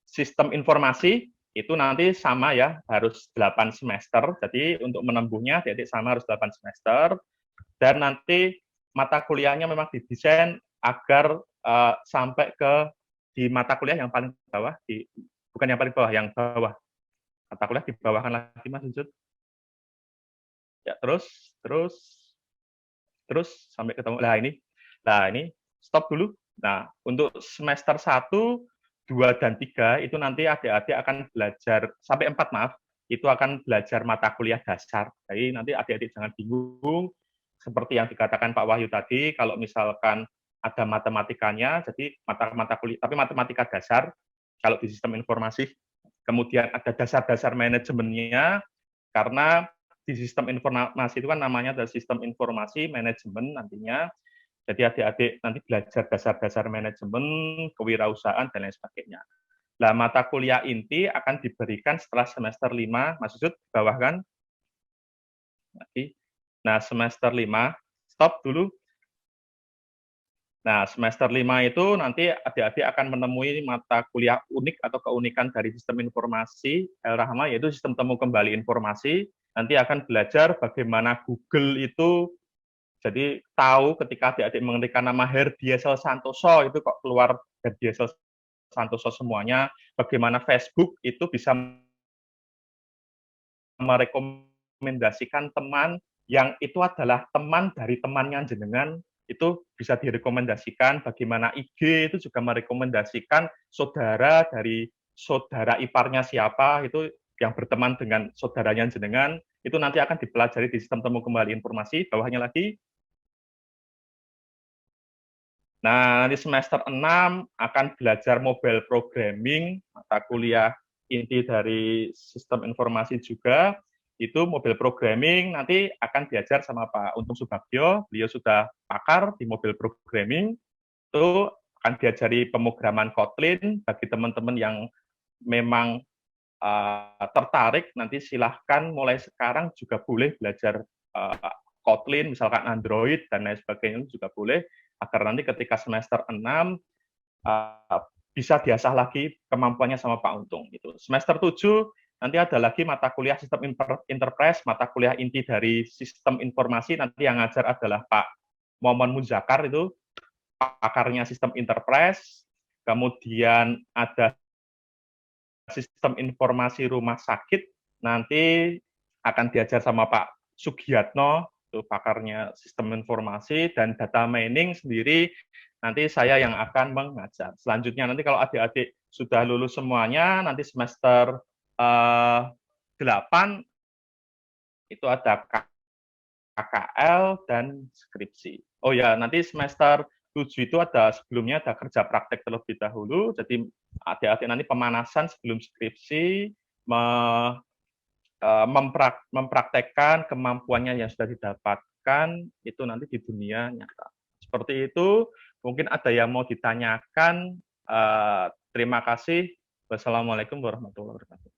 sistem informasi itu nanti sama ya, harus 8 semester. Jadi untuk menempuhnya adik-adik sama harus 8 semester. Dan nanti mata kuliahnya memang didesain agar sampai ke di mata kuliah yang paling bawah, bukan yang paling bawah, yang bawah. Mata kuliah di bawah kan lagi Mas Ucut. Ya, terus sampai ketemu. Nah, ini stop dulu. Nah, untuk semester 1, 2, dan 3 itu nanti adik-adik akan belajar, sampai 4 maaf, itu akan belajar mata kuliah dasar. Jadi nanti adik-adik jangan bingung, seperti yang dikatakan Pak Wahyu tadi, kalau misalkan ada matematikanya, jadi mata kuliah, tapi matematika dasar, kalau di sistem informasi, kemudian ada dasar-dasar manajemennya, karena di sistem informasi itu kan namanya adalah sistem informasi manajemen nantinya. Jadi adik-adik nanti belajar dasar-dasar manajemen, kewirausahaan, dan lain sebagainya. Nah, mata kuliah inti akan diberikan setelah semester 5, Mas Yusuf, di bawah kan? Nah, semester 5, stop dulu. Nah, semester 5 itu nanti adik-adik akan menemui mata kuliah unik atau keunikan dari sistem informasi El-Rahma, yaitu sistem temu kembali informasi. Nanti akan belajar bagaimana Google itu, jadi tahu ketika adik-adik mengetikkan nama Herdiesel Santoso, itu kok keluar Herdiesel Santoso semuanya. Bagaimana Facebook itu bisa merekomendasikan teman yang itu adalah teman dari temannya jenengan, itu bisa direkomendasikan. Bagaimana IG itu juga merekomendasikan saudara dari saudara iparnya siapa, itu yang berteman dengan saudaranya jenengan, itu nanti akan dipelajari di sistem temu kembali informasi. Bawahnya lagi. Nah, di semester 6 akan belajar mobile programming, mata kuliah inti dari sistem informasi juga. Itu mobile programming nanti akan diajar sama Pak Untung Subagio, beliau sudah pakar di mobile programming. Itu akan diajari pemrograman Kotlin. Bagi teman-teman yang memang tertarik, nanti silahkan mulai sekarang juga boleh belajar Kotlin, misalkan Android, dan lain sebagainya juga boleh, agar nanti ketika semester 6 bisa diasah lagi kemampuannya sama Pak Untung. Gitu. Semester 7 nanti ada lagi mata kuliah sistem enterprise, mata kuliah inti dari sistem informasi, nanti yang ngajar adalah Pak Muhammad Muzakar, itu pakarnya sistem enterprise. Kemudian ada sistem informasi rumah sakit, nanti akan diajar sama Pak Sugiyatno, itu pakarnya sistem informasi, dan data mining sendiri nanti saya yang akan mengajar. Selanjutnya nanti kalau adik-adik sudah lulus semuanya, nanti semester 8 itu ada KKL dan skripsi. Oh ya, nanti semester 7 itu ada sebelumnya ada kerja praktek terlebih dahulu. Jadi adik-adik nanti pemanasan sebelum skripsi, mempraktekkan kemampuannya yang sudah didapatkan itu nanti di dunia nyata. Seperti itu. Mungkin ada yang mau ditanyakan. Terima kasih. Wassalamualaikum warahmatullahi wabarakatuh.